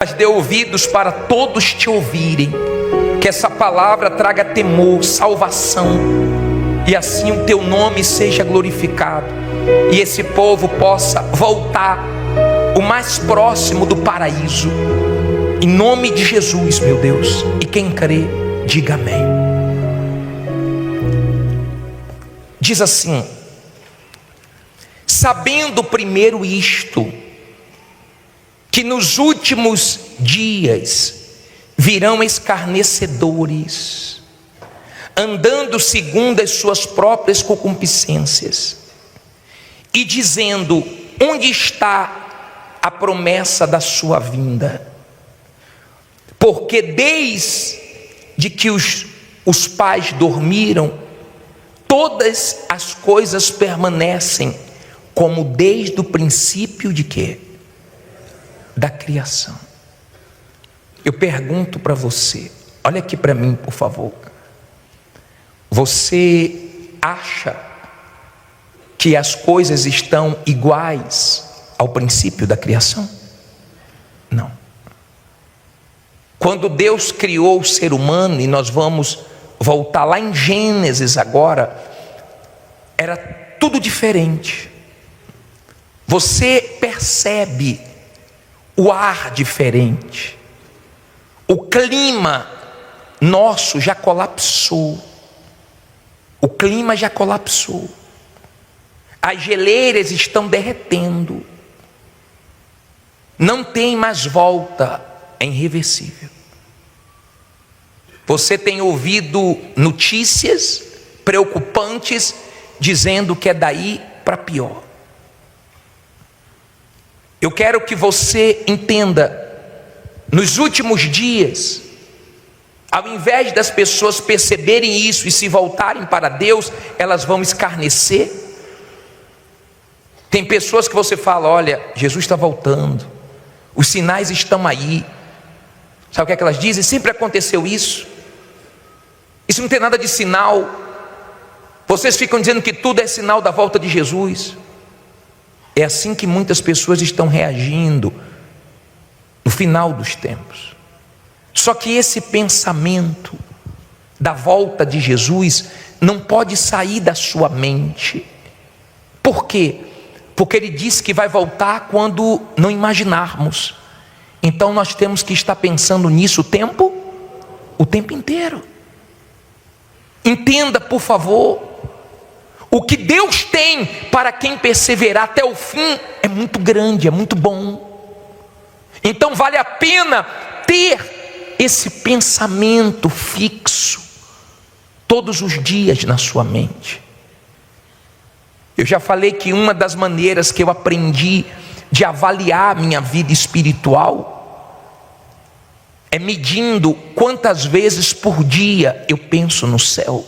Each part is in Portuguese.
Mas dê ouvidos para todos te ouvirem, que essa palavra traga temor, salvação, e assim o teu nome seja glorificado, e esse povo possa voltar o mais próximo do paraíso, em nome de Jesus, meu Deus. E quem crê, diga amém. Diz assim: sabendo primeiro isto, que nos últimos dias virão escarnecedores, andando segundo as suas próprias concupiscências, e dizendo: onde está a promessa da sua vinda? Porque desde que os pais dormiram, todas as coisas permanecem como desde o princípio de quê? Da criação. Eu pergunto para você, olha aqui para mim, por favor. Você acha que as coisas estão iguais ao princípio da criação? Não. Quando Deus criou o ser humano, e nós vamos voltar lá em Gênesis agora, era tudo diferente. Você percebe o ar diferente, o clima nosso já colapsou, as geleiras estão derretendo, não tem mais volta, é irreversível. Você tem ouvido notícias preocupantes dizendo que é daí para pior. Eu quero que você entenda, nos últimos dias, ao invés das pessoas perceberem isso e se voltarem para Deus, elas vão escarnecer. Tem pessoas que você fala: olha, Jesus está voltando, os sinais estão aí. Sabe o que é que elas dizem? Sempre aconteceu isso. Isso não tem nada de sinal. Vocês ficam dizendo que tudo é sinal da volta de Jesus. É assim que muitas pessoas estão reagindo no final dos tempos. Só que esse pensamento da volta de Jesus não pode sair da sua mente. Por quê? Porque ele disse que vai voltar quando não imaginarmos. Então nós temos que estar pensando nisso o tempo inteiro. Entenda, por favor, o que Deus tem para quem perseverar até o fim é muito grande, é muito bom. Então vale a pena ter esse pensamento fixo todos os dias na sua mente. Eu já falei que uma das maneiras que eu aprendi de avaliar minha vida espiritual é medindo quantas vezes por dia eu penso no céu.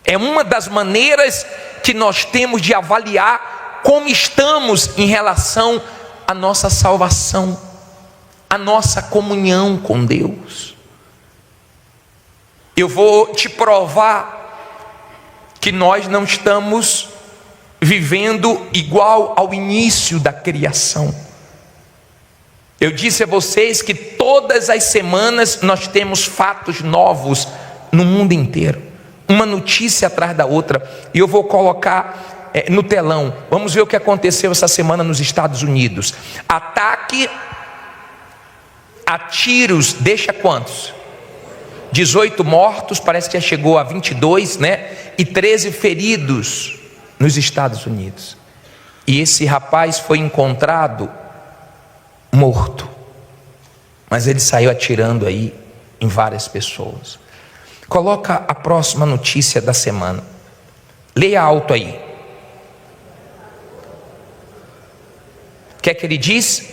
É uma das maneiras que nós temos de avaliar como estamos em relação à nossa salvação, à nossa comunhão com Deus. Eu vou te provar que nós não estamos vivendo igual ao início da criação. Eu disse a vocês que todas as semanas nós temos fatos novos no mundo inteiro, uma notícia atrás da outra, e eu vou colocar no telão. Vamos ver o que aconteceu essa semana nos Estados Unidos. Ataque a tiros, deixa quantos? 18 mortos, parece que já chegou a 22, né? E 13 feridos nos Estados Unidos. E esse rapaz foi encontrado morto, mas ele saiu atirando aí em várias pessoas. Coloca a próxima notícia da semana, leia alto aí. O que é que ele diz?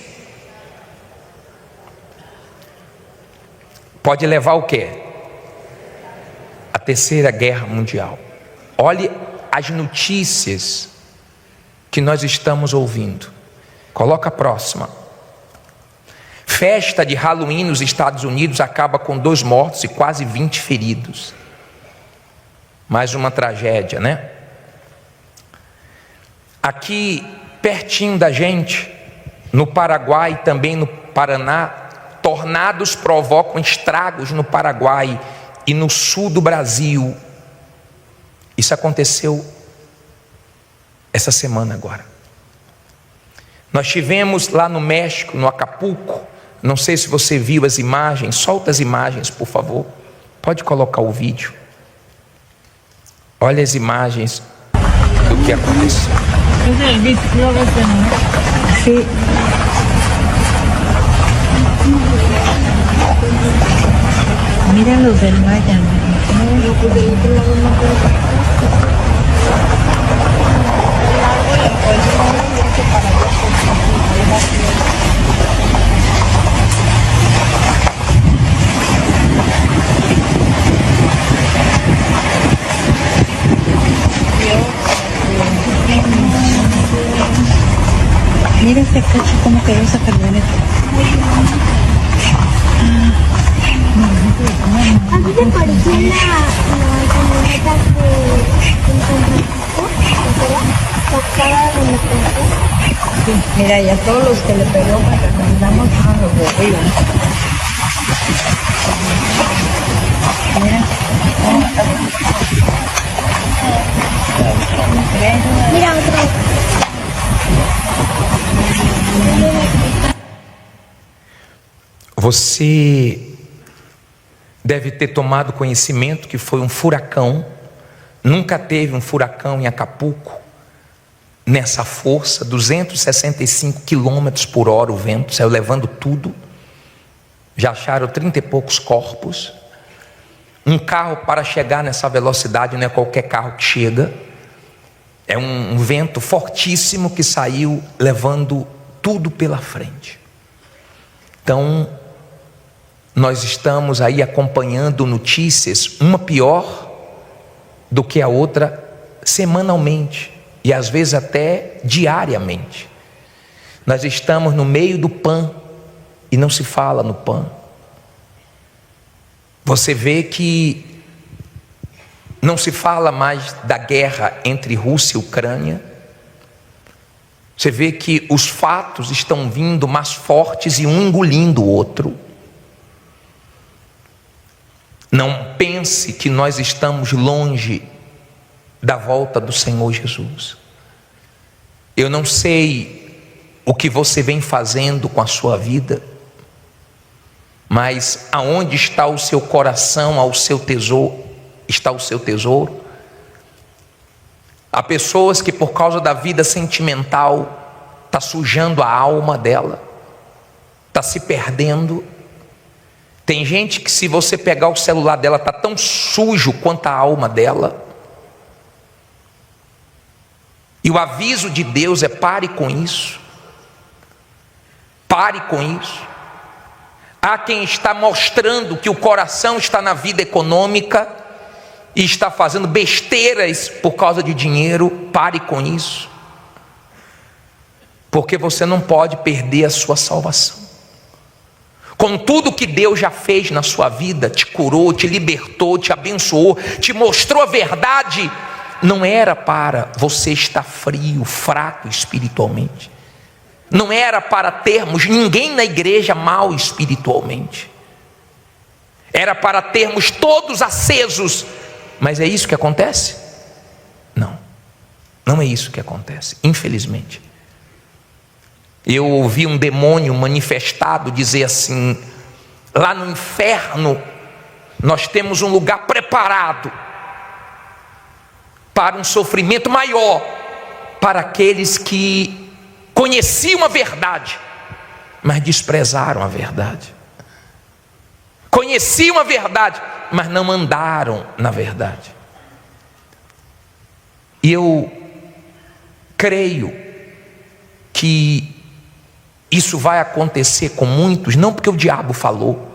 Pode levar o quê? A Terceira Guerra Mundial. Olhe as notícias que nós estamos ouvindo. Coloca a próxima. Festa de Halloween nos Estados Unidos acaba com 2 mortos e quase 20 feridos. Mais uma tragédia, né? Aqui pertinho da gente, No Paraguai, também no Paraná, tornados provocam estragos no Paraguai e no sul do Brasil. Isso aconteceu essa semana agora. Nós tivemos lá no México, no Acapulco, não sei se você viu as imagens, solta as imagens, por favor. Pode colocar o vídeo. Olha as imagens do que aconteceu. Sí. Mira los del Maya. No, pues del otro lado no puedo pasar. Mira este coche cómo quedó esa camioneta. ¿A ti te pareció la camioneta que encontró? Sacada de mi casa. Sí, mira, y a todos los que le pegó para que mandamos a los de arriba. Mira. Mira otro. Você deve ter tomado conhecimento que foi um furacão. Nunca teve um furacão em Acapulco nessa força, 265 quilômetros por hora o vento, saiu levando tudo. Já acharam 30 e poucos corpos. Um carro, para chegar nessa velocidade, não é qualquer carro que chega. É um vento fortíssimo que saiu levando tudo pela frente. Então, nós estamos aí acompanhando notícias, uma pior do que a outra, semanalmente e às vezes até diariamente. Nós estamos no meio do PAN e não se fala no PAN. Você vê que não se fala mais da guerra entre Rússia e Ucrânia. Você vê que os fatos estão vindo mais fortes e um engolindo o outro. Não pense que nós estamos longe da volta do Senhor Jesus. Eu não sei o que você vem fazendo com a sua vida, mas aonde está o seu coração, ao seu tesouro, está o seu tesouro. Há pessoas que por causa da vida sentimental está sujando a alma dela, está se perdendo. Tem gente que, se você pegar o celular dela, está tão sujo quanto a alma dela. E o aviso de Deus é: pare com isso. Pare com isso. Há quem está mostrando que o coração está na vida econômica e está fazendo besteiras por causa de dinheiro. Pare com isso, porque você não pode perder a sua salvação. Com tudo que Deus já fez na sua vida, te curou, te libertou, te abençoou, te mostrou a verdade, não era para você estar frio, fraco espiritualmente. Não era para termos ninguém na igreja mal espiritualmente. Era para termos todos acesos. Mas é isso que acontece? Não, não é isso que acontece, infelizmente. Eu ouvi um demônio manifestado dizer assim: lá no inferno nós temos um lugar preparado para um sofrimento maior, para aqueles que conheciam a verdade, mas desprezaram a verdade. Conheciam a verdade, mas não andaram na verdade. E eu creio que isso vai acontecer com muitos, não porque o diabo falou,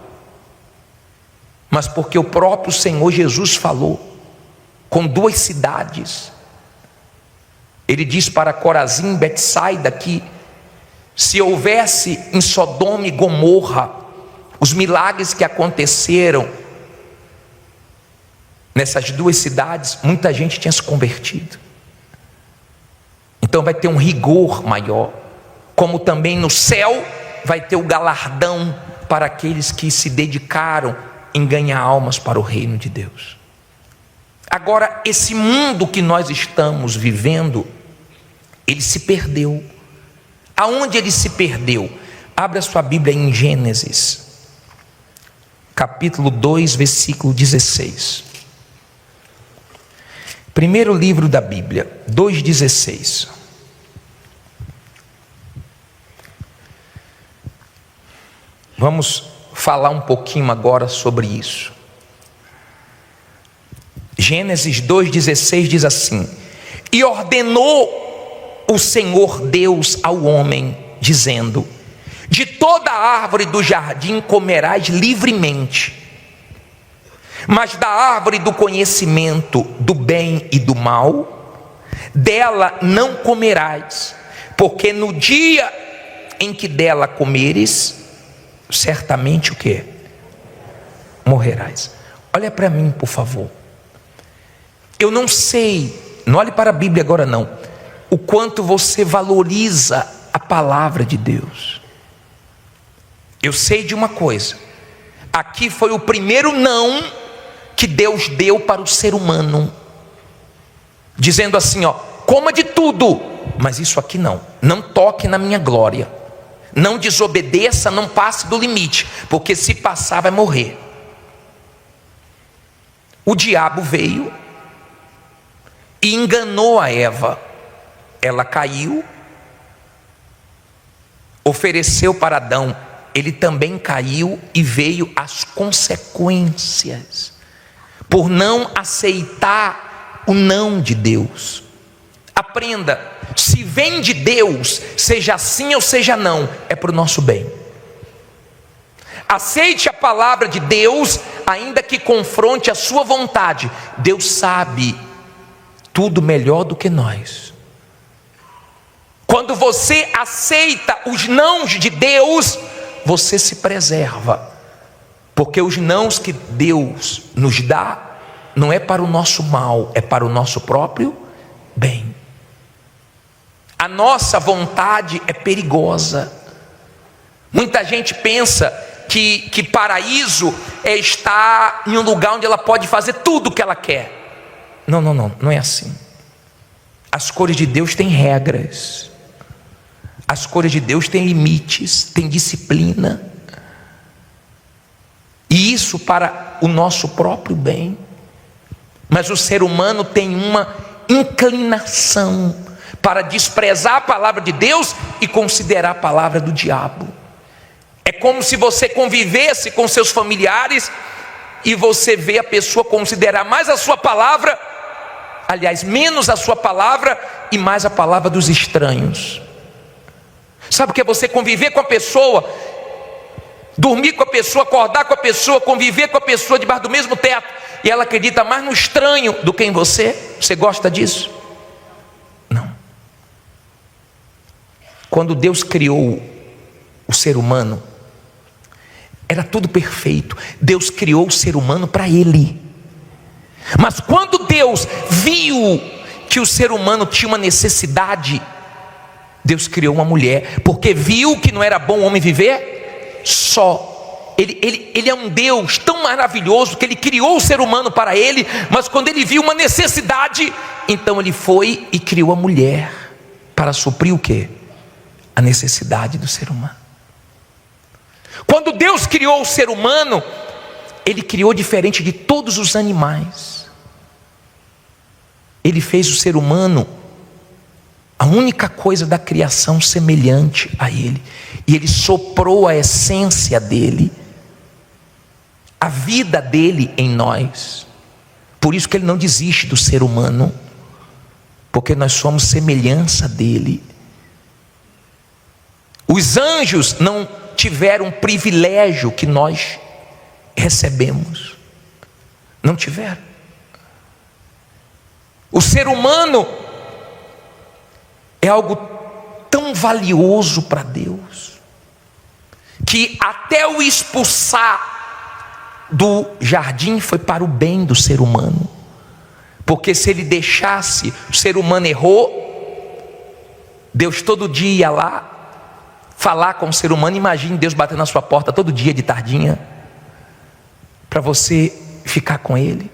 mas porque o próprio Senhor Jesus falou com duas cidades. Ele diz para Corazim e Betsaida que se houvesse em Sodoma e Gomorra os milagres que aconteceram nessas duas cidades, muita gente tinha se convertido. Então vai ter um rigor maior. como também no céu vai ter o galardão para aqueles que se dedicaram em ganhar almas para o reino de Deus. Agora, esse mundo que nós estamos vivendo, ele se perdeu. Aonde ele se perdeu? Abra sua Bíblia em Gênesis, capítulo 2, versículo 16. Primeiro livro da Bíblia, 2,16. Vamos falar um pouquinho agora sobre isso. Gênesis 2,16 diz assim: e ordenou o Senhor Deus ao homem, dizendo: de toda árvore do jardim comerás livremente, mas da árvore do conhecimento do bem e do mal, dela não comerás, porque no dia em que dela comeres, certamente o quê? Morrerás. Olha para mim, por favor. Eu não sei, não olhe para a Bíblia agora não, o quanto você valoriza a palavra de Deus. Eu sei de uma coisa: aqui foi o primeiro não que Deus deu para o ser humano, dizendo assim, ó, coma de tudo, mas isso aqui não toque na minha glória, não desobedeça, não passe do limite, porque se passar vai morrer. O diabo veio e enganou a Eva, ela caiu, ofereceu para Adão, ele também caiu, e veio as consequências, por não aceitar o não de Deus. Aprenda, se vem de Deus, seja sim ou seja não, é para o nosso bem. Aceite a palavra de Deus, ainda que confronte a sua vontade. Deus sabe tudo melhor do que nós. Quando você aceita os nãos de Deus, você se preserva, porque os nãos que Deus nos dá não é para o nosso mal, é para o nosso próprio bem. A nossa vontade é perigosa. Muita gente pensa que paraíso é estar em um lugar onde ela pode fazer tudo o que ela quer. Não é assim. As coisas de Deus têm regras, as coisas de Deus têm limites, têm disciplina, e isso para o nosso próprio bem. Mas o ser humano tem uma inclinação para desprezar a palavra de Deus e considerar a palavra do diabo. É como se você convivesse com seus familiares e você vê a pessoa considerar mais a sua palavra, aliás, menos a sua palavra e mais a palavra dos estranhos. Sabe o que é você conviver com a pessoa, dormir com a pessoa, acordar com a pessoa, conviver com a pessoa debaixo do mesmo teto, e ela acredita mais no estranho do que em você? Você gosta disso? Não. Quando Deus criou o ser humano, era tudo perfeito. Deus criou o ser humano para Ele. Mas quando Deus viu que o ser humano tinha uma necessidade, Deus criou uma mulher, porque viu que não era bom o homem viver só. Ele é um Deus tão maravilhoso que Ele criou o ser humano para Ele, mas quando Ele viu uma necessidade, então Ele foi e criou a mulher para suprir o quê? A necessidade do ser humano. Quando Deus criou o ser humano, Ele criou diferente de todos os animais. Ele fez o ser humano a única coisa da criação semelhante a Ele, e Ele soprou a essência dEle, a vida dEle em nós. Por isso que Ele não desiste do ser humano, porque nós somos semelhança dEle. Os anjos não tiveram o privilégio que nós recebemos, não tiveram. O ser humano é algo tão valioso para Deus, que até o expulsar do jardim foi para o bem do ser humano, porque se Ele deixasse, o ser humano errou, Deus todo dia ia lá falar com o ser humano. Imagine Deus batendo na sua porta todo dia de tardinha, para você ficar com Ele.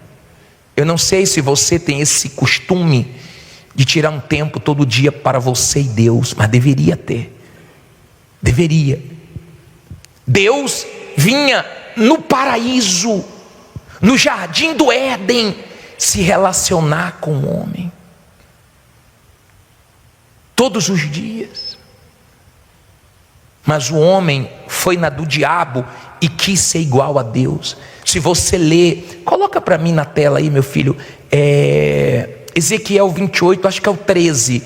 Eu não sei se você tem esse costume de tirar um tempo todo dia para você e Deus, mas deveria ter. Deveria. Deus vinha no paraíso, no jardim do Éden, se relacionar com o homem. Todos os dias. Mas o homem foi na do diabo e quis ser igual a Deus. Se você ler, coloca para mim na tela aí, meu filho, Ezequiel 28, acho que é o 13,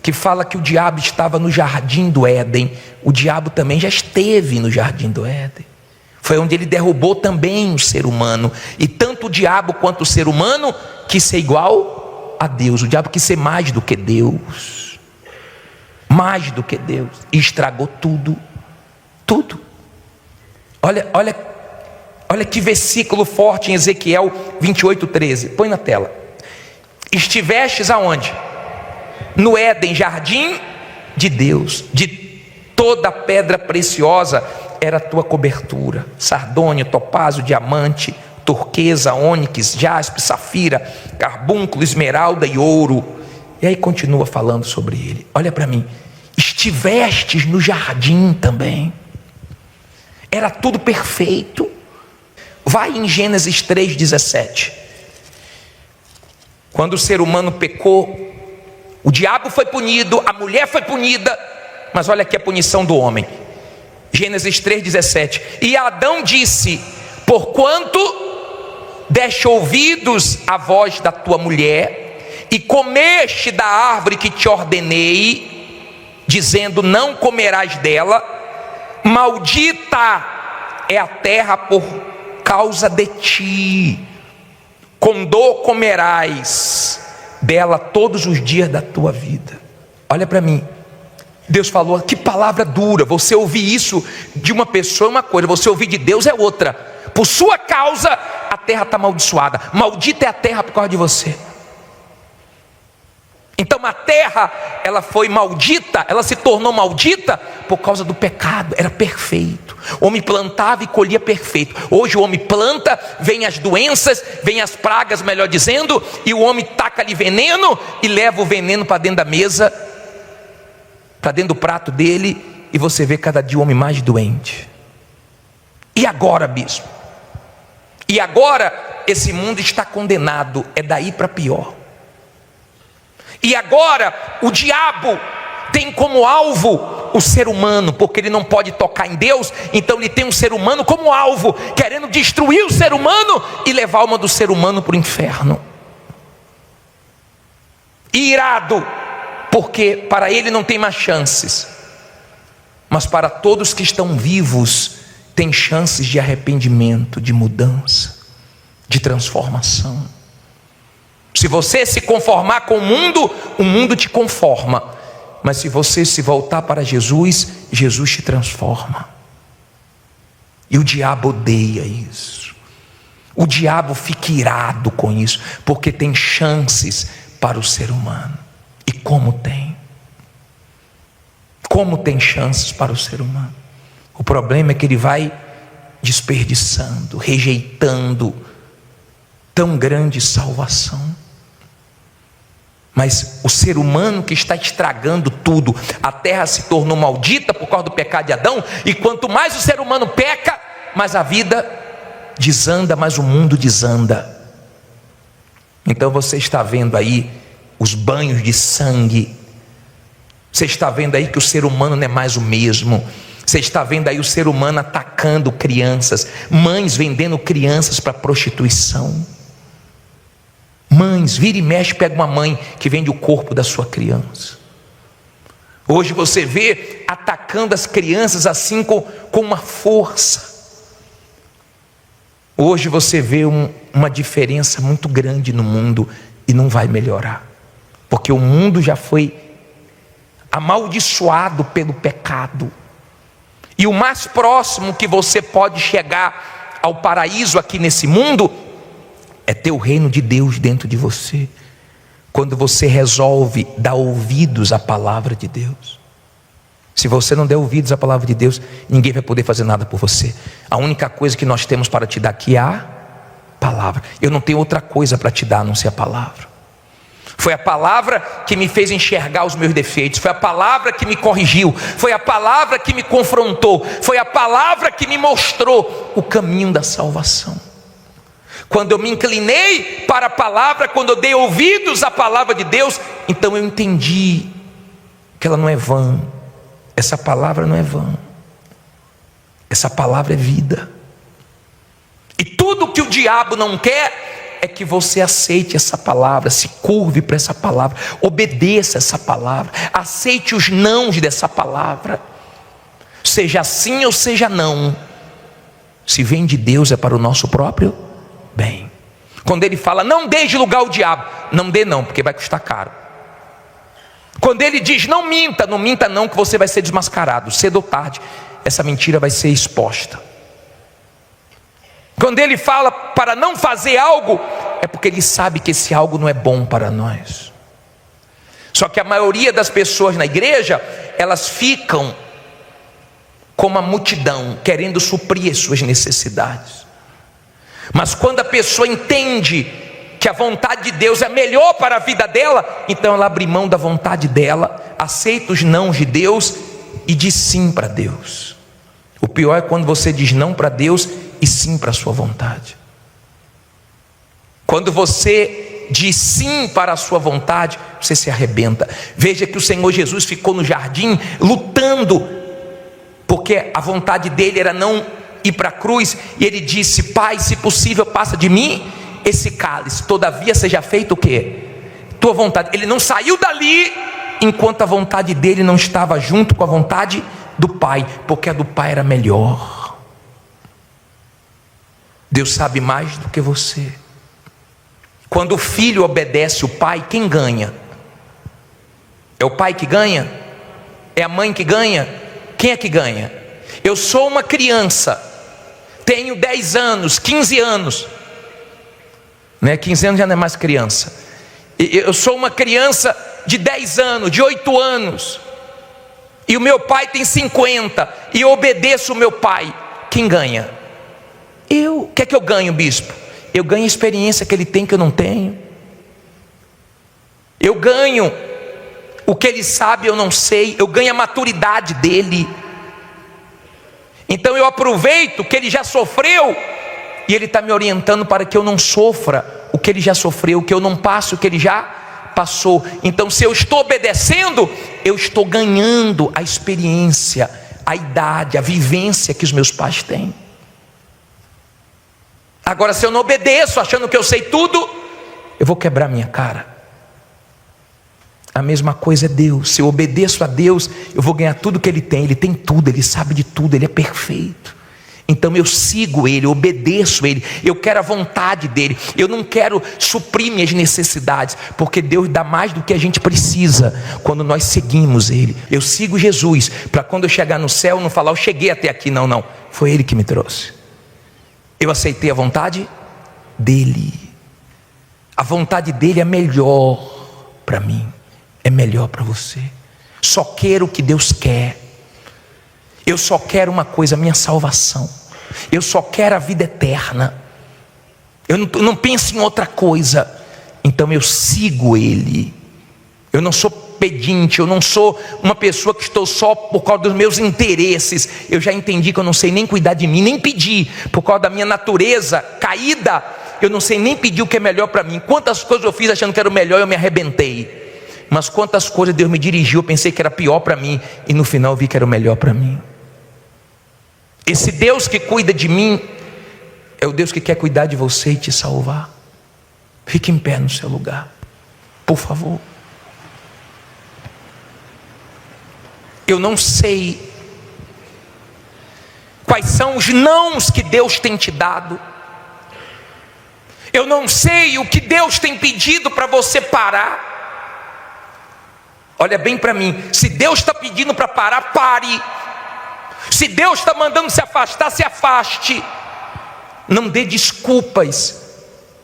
que fala que o diabo estava no jardim do Éden. O diabo também já esteve no jardim do Éden. Foi onde ele derrubou também o ser humano. E tanto o diabo quanto o ser humano quis ser igual a Deus. O diabo quis ser mais do que Deus. Mais do que Deus. E estragou tudo. Tudo. Olha que versículo forte em Ezequiel 28, 13. Põe na tela. Estivestes aonde? No Éden, jardim de Deus. De toda pedra preciosa era a tua cobertura: sardônio, topázio, diamante, turquesa, ônix, jaspe, safira, carbúnculo, esmeralda e ouro. E aí continua falando sobre ele. Olha para mim. Estivestes no jardim também. Era tudo perfeito. Vai em Gênesis 3,17. Quando o ser humano pecou, o diabo foi punido, a mulher foi punida, mas olha aqui a punição do homem. Gênesis 3,17. E Adão disse: porquanto deste ouvidos à voz da tua mulher, e comeste da árvore que te ordenei, dizendo: não comerás dela, maldita é a terra por causa de ti, com dor comerás dela todos os dias da tua vida. Olha para mim. Deus falou, que palavra dura. Você ouvir isso de uma pessoa é uma coisa, você ouvir de Deus é outra. Por sua causa a terra está amaldiçoada. Maldita é a terra por causa de você. Então a terra, ela foi maldita, ela se tornou maldita por causa do pecado. Era perfeito. O homem plantava e colhia perfeito. Hoje o homem planta, vem as doenças, vem as pragas, melhor dizendo, e o homem taca ali veneno e leva o veneno para dentro da mesa, para dentro do prato dele, e você vê cada dia o homem mais doente. E agora, bispo? E agora esse mundo está condenado, é daí para pior. E agora o diabo tem como alvo o ser humano, porque ele não pode tocar em Deus, então ele tem um ser humano como alvo, querendo destruir o ser humano e levar a alma do ser humano para o inferno. Irado, porque para ele não tem mais chances, mas para todos que estão vivos tem chances de arrependimento, de mudança, de transformação. Se você se conformar com o mundo te conforma. Mas se você se voltar para Jesus, Jesus te transforma. E o diabo odeia isso. O diabo fica irado com isso, porque tem chances para o ser humano. E como tem? Como tem chances para o ser humano? O problema é que ele vai desperdiçando, rejeitando tão grande salvação. Mas o ser humano que está estragando tudo, a terra se tornou maldita por causa do pecado de Adão, e quanto mais o ser humano peca, mais a vida desanda, mais o mundo desanda. Então você está vendo aí os banhos de sangue, você está vendo aí que o ser humano não é mais o mesmo, você está vendo aí o ser humano atacando crianças, mães vendendo crianças para prostituição. Mães, vira e mexe, pega uma mãe que vende o corpo da sua criança. Hoje você vê atacando as crianças assim com uma força. Hoje você vê uma diferença muito grande no mundo e não vai melhorar. Porque o mundo já foi amaldiçoado pelo pecado. E o mais próximo que você pode chegar ao paraíso aqui nesse mundo é ter o reino de Deus dentro de você, quando você resolve dar ouvidos à palavra de Deus. Se você não der ouvidos à palavra de Deus, ninguém vai poder fazer nada por você. A única coisa que nós temos para te dar aqui é a palavra. Eu não tenho outra coisa para te dar a não ser a palavra. Foi a palavra que me fez enxergar os meus defeitos, foi a palavra que me corrigiu, foi a palavra que me confrontou, foi a palavra que me mostrou o caminho da salvação. Quando eu me inclinei para a palavra, quando eu dei ouvidos à palavra de Deus, então eu entendi que ela não é vã. Essa palavra não é vã. Essa palavra é vida. E tudo que o diabo não quer é que você aceite essa palavra, se curve para essa palavra, obedeça essa palavra, aceite os nãos dessa palavra, seja sim ou seja não. Se vem de Deus é para o nosso próprio bem. Quando ele fala, não deixe lugar ao diabo, não dê não, porque vai custar caro. Quando ele diz, não minta, não minta não, que você vai ser desmascarado, cedo ou tarde, essa mentira vai ser exposta. Quando ele fala para não fazer algo, é porque ele sabe que esse algo não é bom para nós. Só que a maioria das pessoas na igreja, elas ficam como a multidão, querendo suprir as suas necessidades. Mas quando a pessoa entende que a vontade de Deus é melhor para a vida dela, então ela abre mão da vontade dela, aceita os nãos de Deus e diz sim para Deus. O pior é quando você diz não para Deus e sim para a sua vontade. Quando você diz sim para a sua vontade, você se arrebenta. Veja que o Senhor Jesus ficou no jardim lutando, porque a vontade dele era não ir para a cruz, e ele disse, Pai, se possível passa de mim esse cálice, todavia seja feito o quê? Tua vontade. Ele não saiu dali enquanto a vontade dele não estava junto com a vontade do Pai, porque a do Pai era melhor. Deus sabe mais do que você. Quando o filho obedece o pai, quem ganha? É o pai que ganha? É a mãe que ganha? Quem é que ganha? Eu sou uma criança, tenho 10 anos, 15 anos, né? 15 anos já não é mais criança. Eu sou uma criança de 10 anos, de 8 anos, e o meu pai tem 50, e eu obedeço o meu pai. Quem ganha? Eu. O que é que eu ganho, bispo? Eu ganho a experiência que ele tem que eu não tenho. Eu ganho o que ele sabe eu não sei. Eu ganho a maturidade dele. Então eu aproveito o que ele já sofreu, e ele está me orientando para que eu não sofra o que ele já sofreu, que eu não passe o que ele já passou. Então se eu estou obedecendo, eu estou ganhando a experiência, a idade, a vivência que os meus pais têm. Agora, se eu não obedeço, achando que eu sei tudo, eu vou quebrar minha cara. A mesma coisa é Deus. Se eu obedeço a Deus, eu vou ganhar tudo que Ele tem. Ele tem tudo, Ele sabe de tudo, Ele é perfeito. Então eu sigo Ele, eu obedeço Ele, eu quero a vontade dEle. Eu não quero suprir minhas necessidades, porque Deus dá mais do que a gente precisa quando nós seguimos Ele. Eu sigo Jesus, para quando eu chegar no céu, não falar, eu cheguei até aqui, não, não. Foi Ele que me trouxe. Eu aceitei a vontade dEle. A vontade dEle é melhor para mim, é melhor para você. Só quero o que Deus quer. Eu só quero uma coisa, a minha salvação. Eu só quero a vida eterna. Eu não penso em outra coisa. Então eu sigo Ele. Eu não sou pedinte, eu não sou uma pessoa que estou só por causa dos meus interesses. Eu já entendi que eu não sei nem cuidar de mim, nem pedir, por causa da minha natureza caída. Eu não sei nem pedir o que é melhor para mim. Quantas coisas eu fiz achando que era o melhor, eu me arrebentei. Mas quantas coisas Deus me dirigiu, eu pensei que era pior para mim, e no final eu vi que era o melhor para mim. Esse Deus que cuida de mim é o Deus que quer cuidar de você e te salvar. Fique em pé no seu lugar, por favor. Eu não sei quais são os nãos que Deus tem te dado. Eu não sei o que Deus tem pedido para você parar. Olha bem para mim, se Deus está pedindo para parar, pare. Se Deus está mandando se afastar, se afaste. Não dê desculpas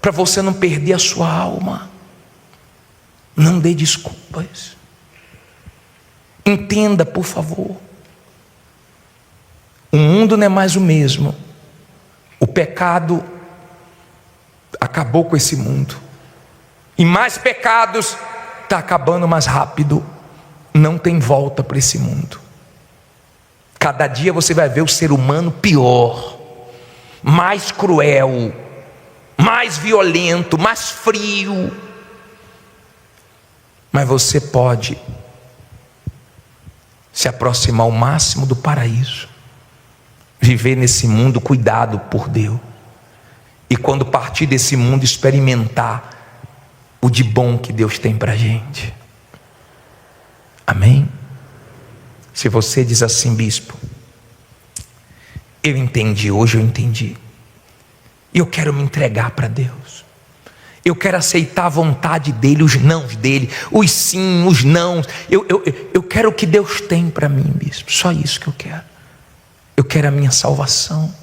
para você não perder a sua alma. Não dê desculpas. Entenda, por favor. O mundo não é mais o mesmo. O pecado acabou com esse mundo. E mais pecados está acabando mais rápido. Não tem volta para esse mundo. Cada dia você vai ver o ser humano pior, mais cruel, mais violento, mais frio. Mas você pode se aproximar ao máximo do paraíso, viver nesse mundo cuidado por Deus, e quando partir desse mundo experimentar o de bom que Deus tem para a gente. Amém? Se você diz assim: bispo, eu entendi, hoje eu entendi, e eu quero me entregar para Deus, eu quero aceitar a vontade dEle, os nãos dEle, os sim, os nãos, eu quero o que Deus tem para mim, bispo, só isso que eu quero. Eu quero a minha salvação,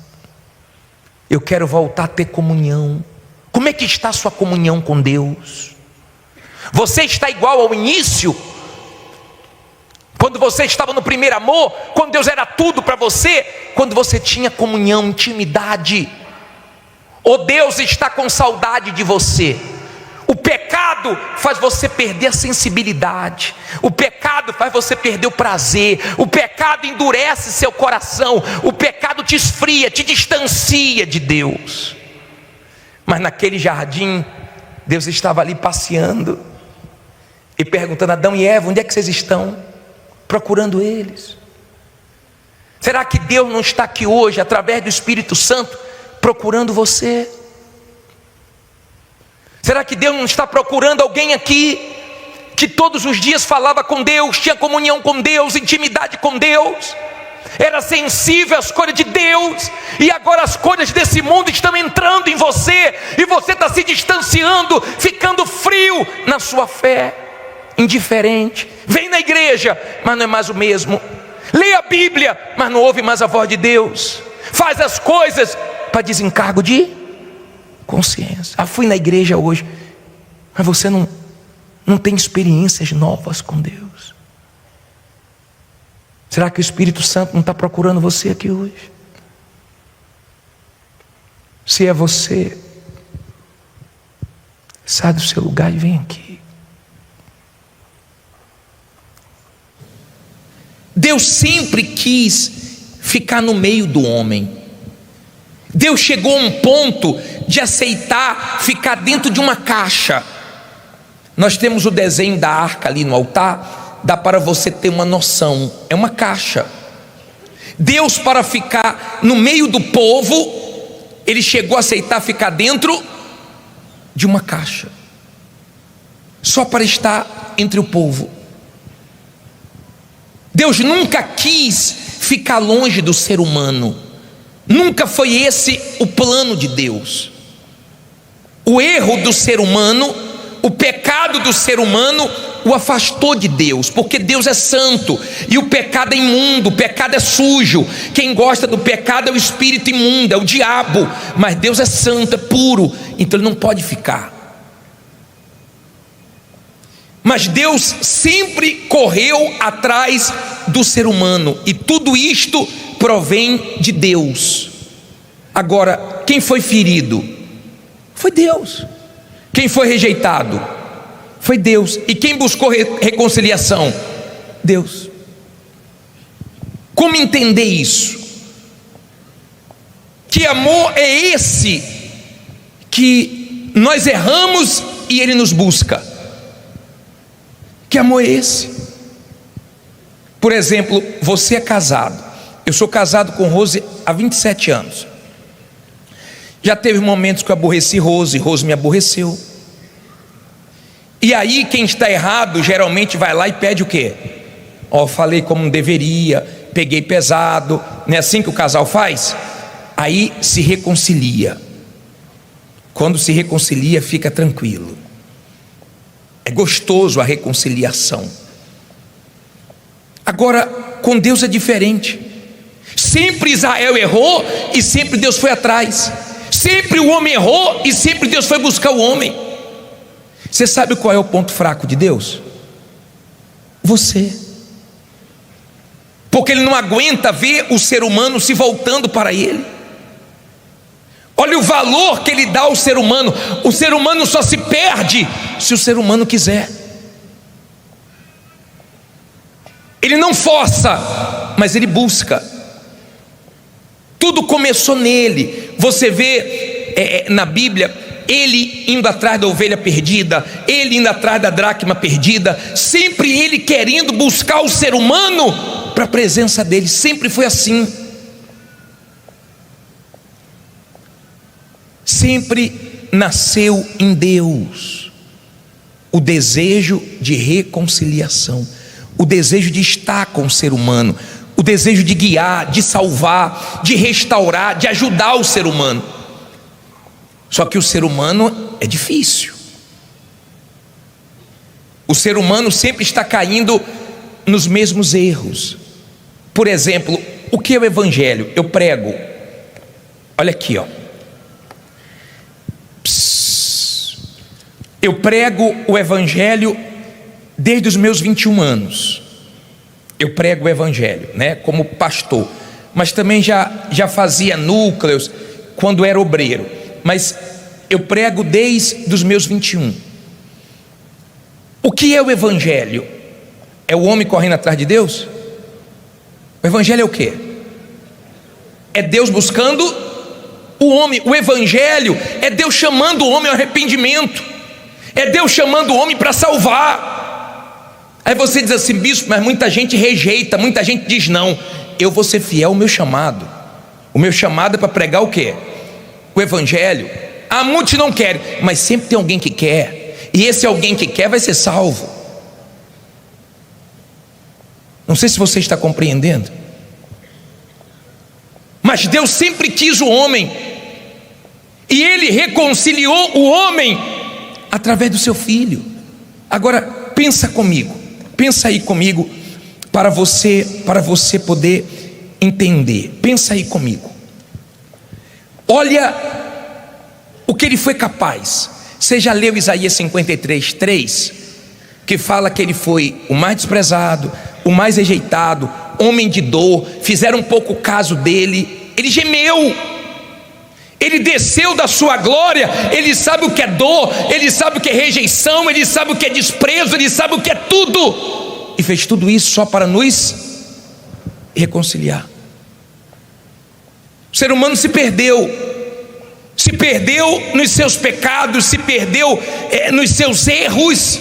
eu quero voltar a ter comunhão. Como é que está a sua comunhão com Deus? Você está igual ao início? Quando você estava no primeiro amor, quando Deus era tudo para você, quando você tinha comunhão, intimidade, ou Deus está com saudade de você? O pecado faz você perder a sensibilidade, o pecado faz você perder o prazer, o pecado endurece seu coração, o pecado te esfria, te distancia de Deus. Mas naquele jardim, Deus estava ali passeando e perguntando: Adão e Eva, onde é que vocês estão? Procurando eles. Será que Deus não está aqui hoje, através do Espírito Santo, procurando você? Será que Deus não está procurando alguém aqui que todos os dias falava com Deus, tinha comunhão com Deus, intimidade com Deus, era sensível às coisas de Deus, e agora as coisas desse mundo estão entrando em você, e você está se distanciando, ficando frio na sua fé, indiferente? Vem na igreja, mas não é mais o mesmo. Lê a Bíblia, mas não ouve mais a voz de Deus. Faz as coisas para desencargo de consciência. Fui na igreja hoje, mas você não tem experiências novas com Deus. Será que o Espírito Santo não está procurando você aqui hoje? Se é você, sai do seu lugar e vem aqui. Deus sempre quis ficar no meio do homem. Deus chegou a um ponto de aceitar ficar dentro de uma caixa. Nós temos o desenho da arca ali no altar, dá para você ter uma noção, é uma caixa. Deus, para ficar no meio do povo, Ele chegou a aceitar ficar dentro de uma caixa, só para estar entre o povo. Deus nunca quis ficar longe do ser humano, nunca foi esse o plano de Deus. O erro do ser humano, o pecado do ser humano o afastou de Deus, porque Deus é santo e o pecado é imundo, o pecado é sujo. Quem gosta do pecado é o espírito imundo, é o diabo, mas Deus é santo, é puro, então Ele não pode ficar. Mas Deus sempre correu atrás do ser humano, e tudo isto provém de Deus. Agora, quem foi ferido? Foi Deus. Quem foi rejeitado? Foi Deus. E quem buscou reconciliação? Deus. Como entender isso? Que amor é esse que nós erramos e Ele nos busca? Que amor é esse? Por exemplo, você é casado. Eu sou casado com Rose há 27 anos. Já teve momentos que eu aborreci Rose, Rose me aborreceu. E aí quem está errado geralmente vai lá e pede o quê? Falei como não deveria, peguei pesado. Não é assim que o casal faz? Aí se reconcilia. Quando se reconcilia, fica tranquilo. É gostoso a reconciliação. Agora, com Deus é diferente. Sempre Israel errou e sempre Deus foi atrás. Sempre o homem errou e sempre Deus foi buscar o homem. Você sabe qual é o ponto fraco de Deus? Você. porque ele não aguenta ver o ser humano se voltando para ele. Olha o valor que ele dá ao ser humano. O ser humano só se perde se o ser humano quiser. Ele não força, mas ele busca. Tudo começou nele. Você vê na Bíblia, ele indo atrás da ovelha perdida, ele indo atrás da dracma perdida, sempre ele querendo buscar o ser humano para a presença dele. Sempre foi assim. Sempre nasceu em Deus o desejo de reconciliação, o desejo de estar com o ser humano, o desejo de guiar, de salvar, de restaurar, de ajudar o ser humano. Só que o ser humano é difícil. O ser humano sempre está caindo nos mesmos erros. Por exemplo, o que é o evangelho? Eu prego. Olha aqui, ó. Eu prego o evangelho desde os meus 21 anos. Eu prego o evangelho, né, como pastor, mas também já fazia núcleos quando era obreiro. Mas eu prego desde os meus 21. O que é o evangelho? É o homem correndo atrás de Deus? O evangelho é o quê? É Deus buscando o homem. O evangelho é Deus chamando o homem ao arrependimento, é Deus chamando o homem para salvar. Aí você diz assim: bispo, mas muita gente rejeita, muita gente diz não. Eu vou ser fiel ao meu chamado. O meu chamado é para pregar o quê? O evangelho. Há muitos não querem, mas sempre tem alguém que quer, e esse alguém que quer vai ser salvo. Não sei se você está compreendendo, mas Deus sempre quis o homem, e Ele reconciliou o homem através do seu Filho. Agora pensa comigo, pensa aí comigo, para você poder entender. Pensa aí comigo. Olha o que ele foi capaz. Você já leu Isaías 53:3, que fala que ele foi o mais desprezado, o mais rejeitado, homem de dor, fizeram um pouco caso dele, ele gemeu, ele desceu da sua glória, ele sabe o que é dor, ele sabe o que é rejeição, ele sabe o que é desprezo, ele sabe o que é tudo, e fez tudo isso só para nos reconciliar. O ser humano se perdeu nos seus pecados, se perdeu nos seus erros,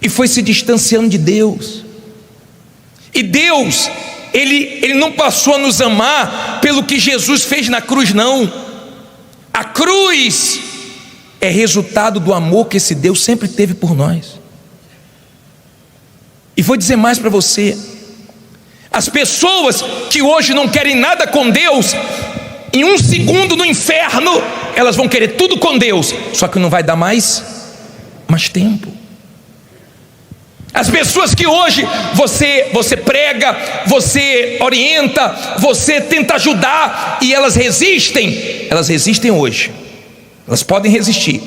e foi se distanciando de Deus. E Deus, Ele não passou a nos amar pelo que Jesus fez na cruz, não. A cruz é resultado do amor que esse Deus sempre teve por nós. E vou dizer mais para você: as pessoas que hoje não querem nada com Deus, em um segundo no inferno, elas vão querer tudo com Deus, só que não vai dar mais tempo. As pessoas que hoje você prega, você orienta, você tenta ajudar, e elas resistem hoje. Elas podem resistir,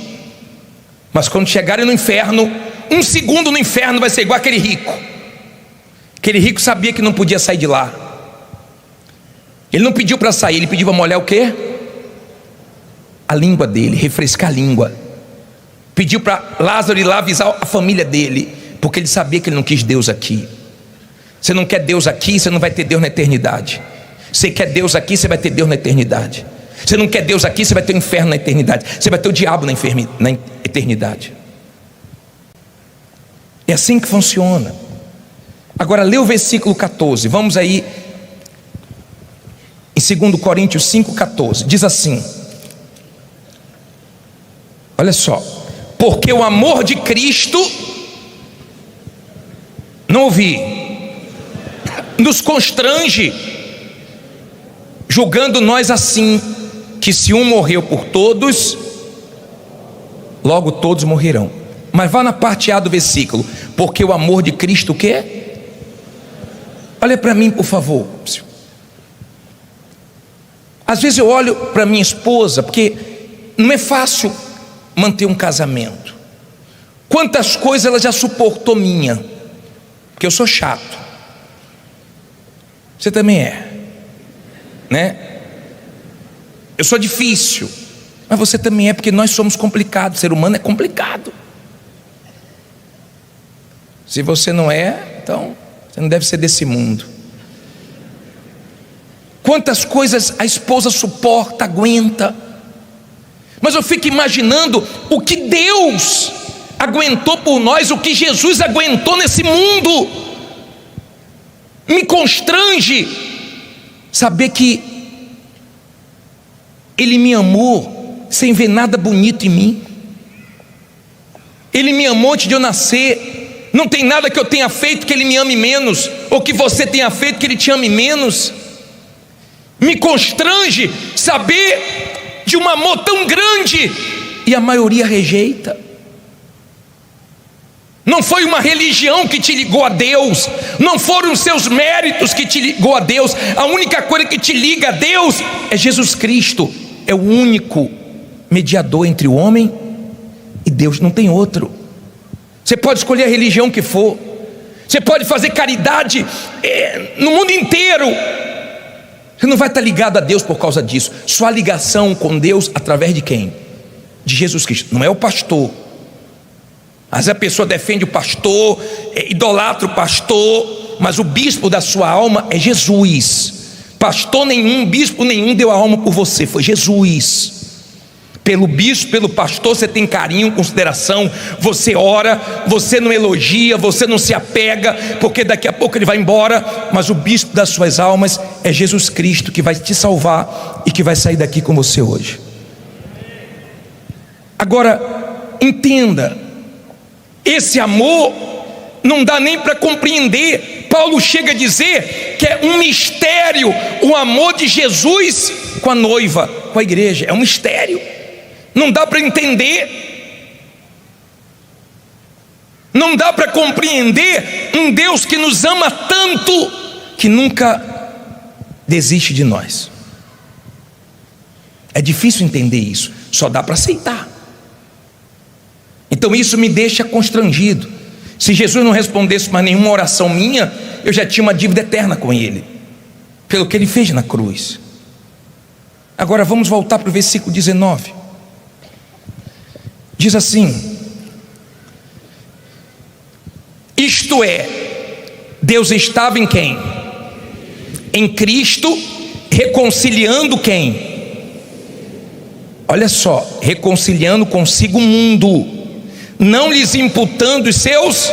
mas quando chegarem no inferno, um segundo no inferno vai ser igual aquele rico. Aquele rico sabia que não podia sair de lá. Ele não pediu para sair, ele pediu para molhar o quê? A língua dele, refrescar a língua. Pediu para Lázaro ir lá avisar a família dele, porque ele sabia que ele não quis Deus aqui. Você não quer Deus aqui, você não vai ter Deus na eternidade. Você quer Deus aqui, você vai ter Deus na eternidade. Você não quer Deus aqui, você vai ter o inferno na eternidade. Você vai ter o diabo na eternidade. É assim que funciona. Agora lê o versículo 14. Vamos aí em 2 Coríntios 5,14. Diz assim: olha só. Porque o amor de Cristo, não ouvi, nos constrange, julgando nós assim, que se um morreu por todos, logo todos morrerão. Mas vá na parte A do versículo. Porque o amor de Cristo o quê? Olha para mim, por favor. Às vezes eu olho para minha esposa, porque não é fácil manter um casamento. Quantas coisas ela já suportou minha, porque eu sou chato. Você também é, né? Eu sou difícil, mas você também é, porque nós somos complicados. O ser humano é complicado. Se você não é, então você não deve ser desse mundo. Quantas coisas a esposa suporta, aguenta, mas eu fico imaginando o que Deus aguentou por nós, o que Jesus aguentou nesse mundo. Me constrange saber que Ele me amou sem ver nada bonito em mim. Ele me amou antes de eu nascer. Não tem nada que eu tenha feito que Ele me ame menos, ou que você tenha feito que Ele te ame menos. Me constrange saber de um amor tão grande e a maioria rejeita. Não foi uma religião que te ligou a Deus, não foram os seus méritos que te ligou a Deus. A única coisa que te liga a Deus é Jesus Cristo. É o único mediador entre o homem e Deus, não tem outro. Você pode escolher a religião que for, você pode fazer caridade no mundo inteiro, você não vai estar ligado a Deus por causa disso. Sua ligação com Deus através de quem? De Jesus Cristo. Não é o pastor. Às vezes a pessoa defende o pastor, idolatra o pastor, mas o bispo da sua alma é Jesus. Pastor nenhum, bispo nenhum deu a alma por você, foi Jesus. Pelo bispo, pelo pastor você tem carinho, consideração, você ora, você não elogia, você não se apega, porque daqui a pouco ele vai embora. Mas o bispo das suas almas é Jesus Cristo, que vai te salvar e que vai sair daqui com você hoje. Agora, entenda, esse amor não dá nem para compreender. Paulo chega a dizer que é um mistério o amor de Jesus com a noiva, com a igreja. É um mistério, não dá para entender, não dá para compreender um Deus que nos ama tanto, que nunca desiste de nós. É difícil entender isso, só dá para aceitar. Então isso me deixa constrangido. Se Jesus não respondesse mais nenhuma oração minha, eu já tinha uma dívida eterna com Ele, pelo que Ele fez na cruz. Agora vamos voltar para o versículo 19. Diz assim: isto é, Deus estava em quem? Em Cristo, reconciliando quem? Olha só, reconciliando consigo o mundo, não lhes imputando os seus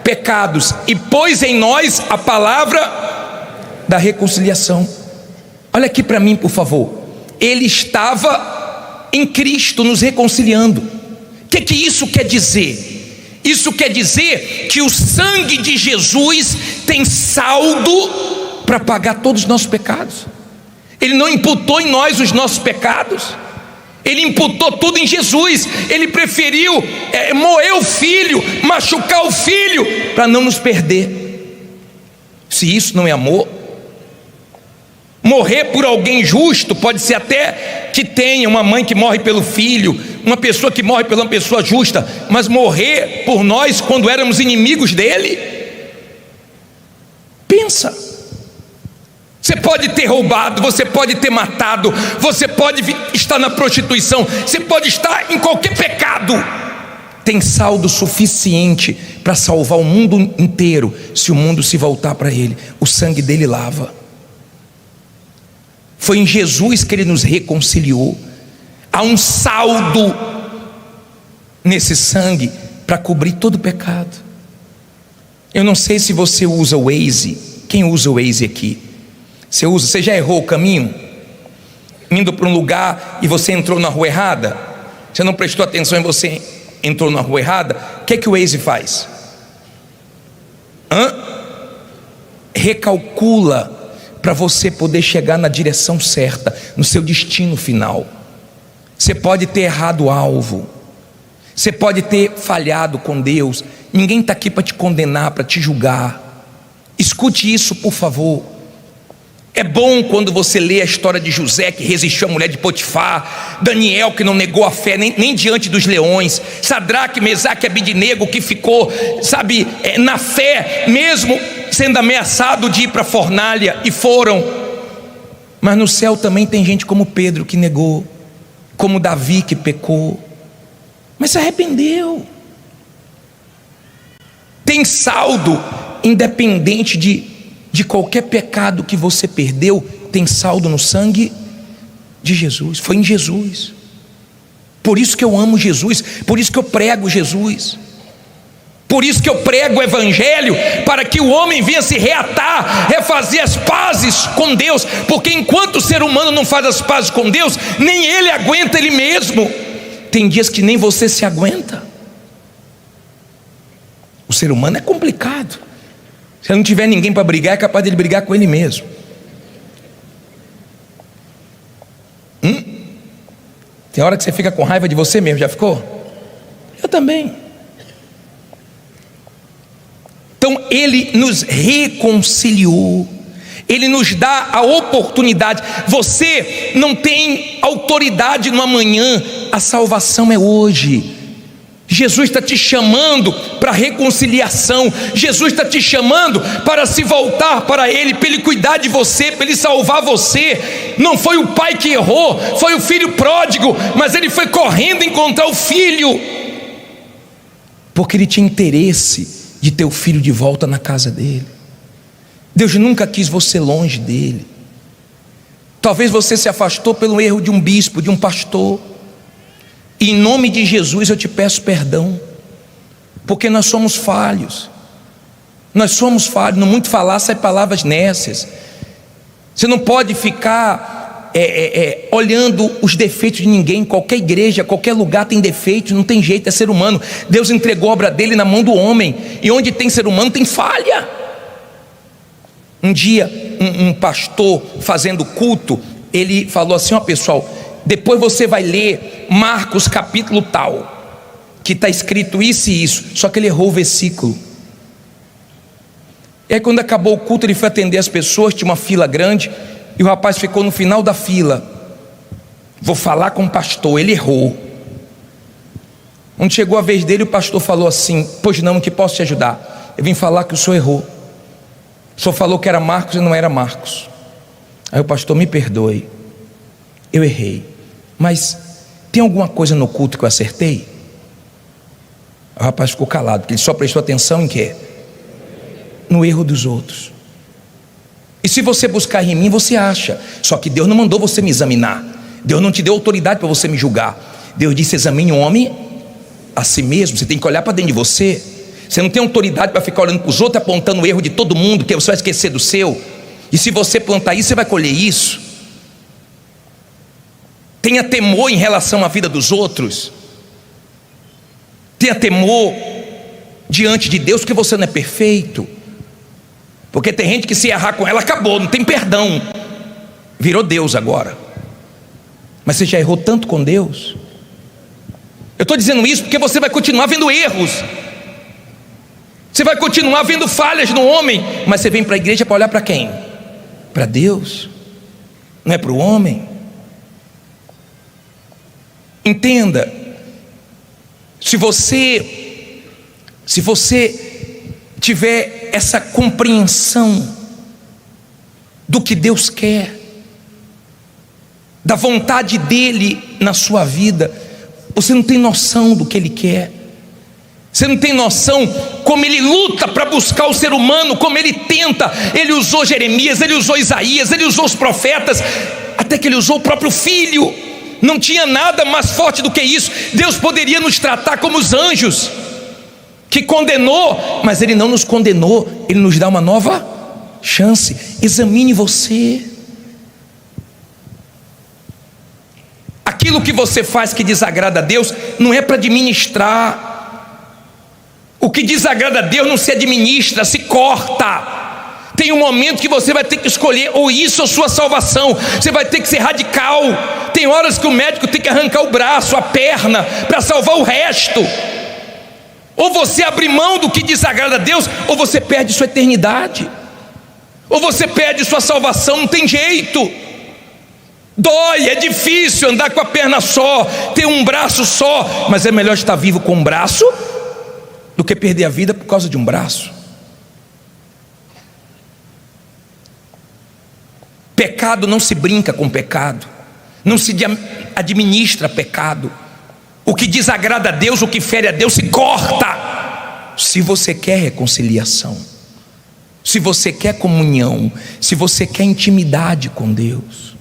pecados, e pôs em nós a palavra da reconciliação. Olha aqui para mim, por favor. Ele estava em Cristo nos reconciliando. O que isso quer dizer? Isso quer dizer que o sangue de Jesus tem saldo para pagar todos os nossos pecados. Ele não imputou em nós os nossos pecados, Ele imputou tudo em Jesus. Ele preferiu moer o filho, machucar o filho, para não nos perder. Se isso não é amor, morrer por alguém justo, pode ser até que tenha uma mãe que morre pelo filho, uma pessoa que morre pela pessoa justa, mas morrer por nós quando éramos inimigos dele? Pensa. Você pode ter roubado, você pode ter matado, você pode estar na prostituição, você pode estar em qualquer pecado. Tem saldo suficiente para salvar o mundo inteiro, se o mundo se voltar para Ele. O sangue dele lava. Foi em Jesus que Ele nos reconciliou. Há um saldo nesse sangue para cobrir todo o pecado. Eu não sei se você usa o Waze. Quem usa o Waze aqui? Você já errou o caminho? Indo para um lugar e você entrou na rua errada? Você não prestou atenção e você entrou na rua errada? O que o Waze faz? Recalcula para você poder chegar na direção certa, no seu destino final. Você pode ter errado o alvo, você pode ter falhado com Deus. Ninguém está aqui para te condenar, para te julgar. Escute isso, por favor. É bom quando você lê a história de José, que resistiu à mulher de Potifar, Daniel, que não negou a fé nem diante dos leões, Sadraque, Mesaque e Abidnego, que ficou, na fé, mesmo sendo ameaçado de ir para a fornalha, e foram. Mas no céu também tem gente como Pedro que negou, como Davi que pecou, mas se arrependeu. Tem saldo, independente de qualquer pecado que você perdeu, tem saldo no sangue de Jesus, foi em Jesus. Por isso que eu amo Jesus, por isso que eu prego Jesus, por isso que eu prego o Evangelho, para que o homem venha se reatar, refazer as pazes com Deus, porque enquanto o ser humano não faz as pazes com Deus, nem ele aguenta ele mesmo. Tem dias que nem você se aguenta. O ser humano é complicado. Se não tiver ninguém para brigar, é capaz de ele brigar com ele mesmo. Tem hora que você fica com raiva de você mesmo, já ficou? Eu também. Então ele nos reconciliou, ele nos dá a oportunidade. Você não tem autoridade no amanhã, a salvação é hoje. Jesus está te chamando para reconciliação, Jesus está te chamando para se voltar para Ele, para Ele cuidar de você, para Ele salvar você. Não foi o pai que errou, foi o filho pródigo, mas ele foi correndo encontrar o filho, porque ele tinha interesse de ter o filho de volta na casa dele. Deus nunca quis você longe dele. Talvez você se afastou pelo erro de um bispo, de um pastor. Em nome de Jesus eu te peço perdão, porque nós somos falhos. Nós somos falhos, no muito falar sai palavras nécias. Você não pode ficar olhando os defeitos de ninguém. Qualquer igreja, qualquer lugar tem defeitos, não tem jeito, é ser humano. Deus entregou a obra dele na mão do homem, e onde tem ser humano tem falha. Um dia um pastor fazendo culto, ele falou assim: ó pessoal, depois você vai ler Marcos capítulo tal, que está escrito isso e isso, só que ele errou o versículo. E aí quando acabou o culto, ele foi atender as pessoas, tinha uma fila grande, e o rapaz ficou no final da fila. Vou falar com o pastor, ele errou. Quando chegou a vez dele, o pastor falou assim: pois não, que posso te ajudar? Eu vim falar que o senhor errou. O senhor falou que era Marcos e não era Marcos. Aí o pastor: me perdoe, eu errei, mas tem alguma coisa no culto que eu acertei? O rapaz ficou calado, porque ele só prestou atenção em quê? No erro dos outros. E se você buscar em mim, você acha. Só que Deus não mandou você me examinar, Deus não te deu autoridade para você me julgar. Deus disse: examine o homem a si mesmo. Você tem que olhar para dentro de você. Você não tem autoridade para ficar olhando para os outros, apontando o erro de todo mundo, porque você vai esquecer do seu. E se você plantar isso, você vai colher isso. Tenha temor em relação à vida dos outros. Tenha temor diante de Deus, porque você não é perfeito. Porque tem gente que se errar com ela, acabou, não tem perdão, virou Deus agora. Mas você já errou tanto com Deus. Eu estou dizendo isso porque você vai continuar vendo erros, você vai continuar vendo falhas no homem. Mas você vem para a igreja para olhar para quem? Para Deus, não é para o homem. Entenda, se você tiver essa compreensão do que Deus quer, da vontade dele na sua vida, você não tem noção do que ele quer. Você não tem noção como ele luta para buscar o ser humano, como ele tenta. Ele usou Jeremias, ele usou Isaías, ele usou os profetas, até que ele usou o próprio filho. Não tinha nada mais forte do que isso. Deus poderia nos tratar como os anjos, que condenou, mas ele não nos condenou, ele nos dá uma nova chance. Examine você. Aquilo que você faz que desagrada a Deus não é para administrar. O que desagrada a Deus não se administra, se corta. Tem um momento que você vai ter que escolher ou isso ou sua salvação. Você vai ter que ser radical. Tem horas que o médico tem que arrancar o braço, a perna, para salvar o resto. Ou você abre mão do que desagrada a Deus, ou você perde sua eternidade, ou você perde sua salvação. Não tem jeito. Dói, é difícil andar com a perna só, ter um braço só, mas é melhor estar vivo com um braço do que perder a vida por causa de um braço. Pecado não se brinca com pecado, não se administra pecado. O que desagrada a Deus, o que fere a Deus, se corta. Se você quer reconciliação, se você quer comunhão, se você quer intimidade com Deus,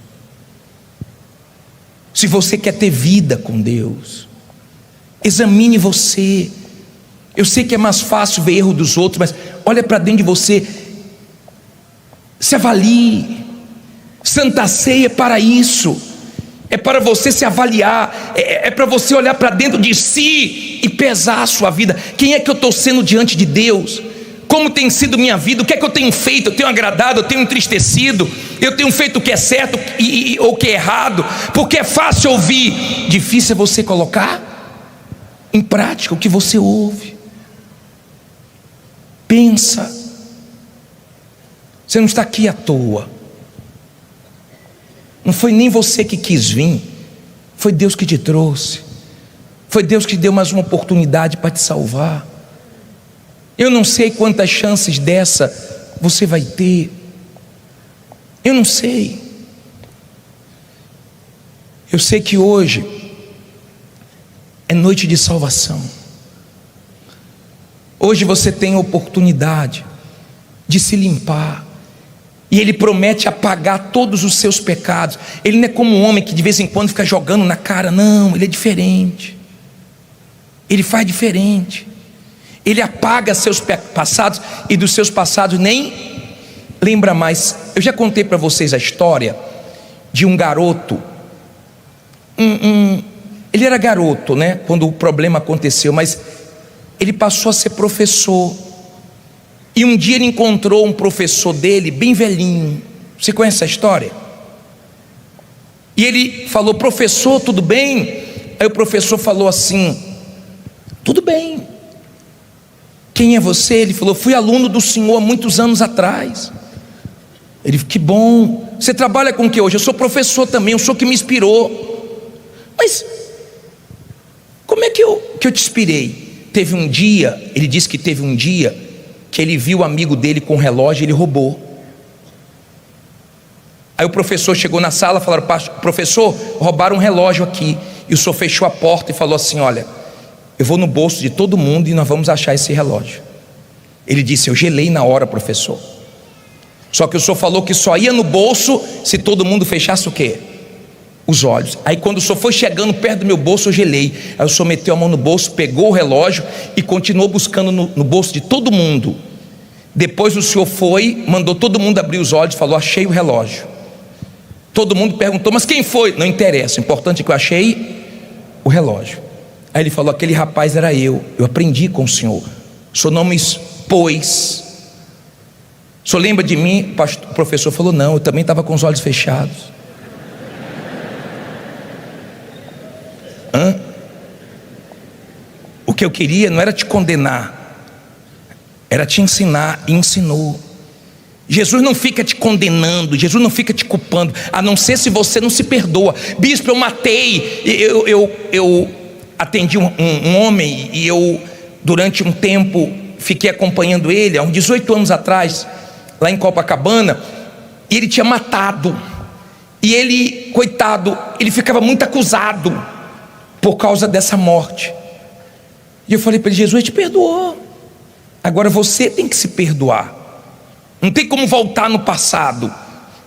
se você quer ter vida com Deus, examine você. Eu sei que é mais fácil ver erro dos outros, mas olha para dentro de você, se avalie. Santa Ceia é para isso, é para você se avaliar, é para você olhar para dentro de si e pesar a sua vida. Quem é que eu estou sendo diante de Deus? Como tem sido minha vida? O que é que eu tenho feito? Eu tenho agradado, eu tenho entristecido, eu tenho feito o que é certo ou o que é errado? Porque é fácil ouvir, difícil é você colocar em prática o que você ouve. Pensa, você não está aqui à toa. Não foi nem você que quis vir, foi Deus que te trouxe, foi Deus que deu mais uma oportunidade para te salvar. Eu não sei quantas chances dessa você vai ter, eu não sei. Eu sei que hoje é noite de salvação. Hoje você tem a oportunidade de se limpar, e Ele promete apagar todos os seus pecados. Ele não é como um homem que de vez em quando fica jogando na cara, não, Ele é diferente. Ele faz diferente. Ele apaga seus passados, e dos seus passados nem lembra mais. Eu já contei para vocês a história de um garoto. Ele era garoto, né, quando o problema aconteceu, mas ele passou a ser professor. E um dia ele encontrou um professor dele, bem velhinho. Você conhece essa história? E ele falou: professor, tudo bem? Aí o professor falou assim: tudo bem. Quem é você? Ele falou: fui aluno do senhor há muitos anos atrás. Ele: que bom. Você trabalha com o que hoje? Eu sou professor também, o senhor que me inspirou. Mas como é que eu te inspirei? Teve um dia, ele disse que teve um dia que ele viu o amigo dele com um relógio e ele roubou. Aí o professor chegou na sala e falaram: professor, roubaram um relógio aqui. E o senhor fechou a porta e falou assim: olha, eu vou no bolso de todo mundo e nós vamos achar esse relógio. Ele disse: eu gelei na hora, professor. Só que o senhor falou que só ia no bolso se todo mundo fechasse o quê? Os olhos. Aí quando o senhor foi chegando perto do meu bolso, eu gelei. Aí o senhor meteu a mão no bolso, pegou o relógio e continuou buscando no bolso de todo mundo. Depois o senhor foi, mandou todo mundo abrir os olhos e falou: achei o relógio. Todo mundo perguntou: mas quem foi? Não interessa, o importante é que eu achei o relógio. Aí ele falou: aquele rapaz era eu aprendi com o senhor não me expôs. O senhor lembra de mim? O professor falou: não, eu também estava com os olhos fechados. O que eu queria não era te condenar, era te ensinar, e ensinou. Jesus não fica te condenando, Jesus não fica te culpando, a não ser se você não se perdoa. Bispo, eu matei, eu atendi um homem, e eu durante um tempo fiquei acompanhando ele, há uns 18 anos atrás, lá em Copacabana, e ele tinha matado, e ele, coitado, ele ficava muito acusado por causa dessa morte. E eu falei para ele: Jesus te perdoou, agora você tem que se perdoar. Não tem como voltar no passado.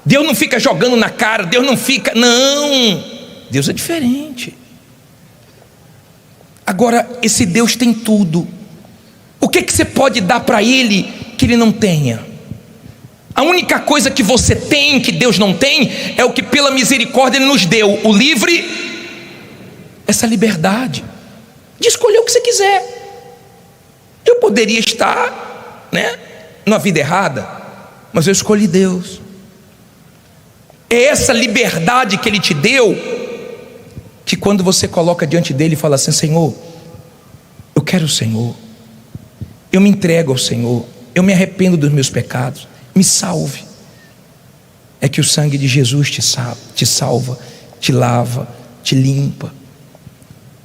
Deus não fica jogando na cara, Deus não fica, não, Deus é diferente. Agora esse Deus tem tudo. O que você pode dar para Ele que Ele não tenha? A única coisa que você tem, que Deus não tem, é o que pela misericórdia Ele nos deu: o livre, essa liberdade de escolher o que você quiser. Eu poderia estar, na vida errada, mas eu escolhi Deus. É essa liberdade que Ele te deu, que quando você coloca diante dele e fala assim: Senhor, eu quero o Senhor, eu me entrego ao Senhor, eu me arrependo dos meus pecados, me salve. É que o sangue de Jesus te salva, te lava, te limpa.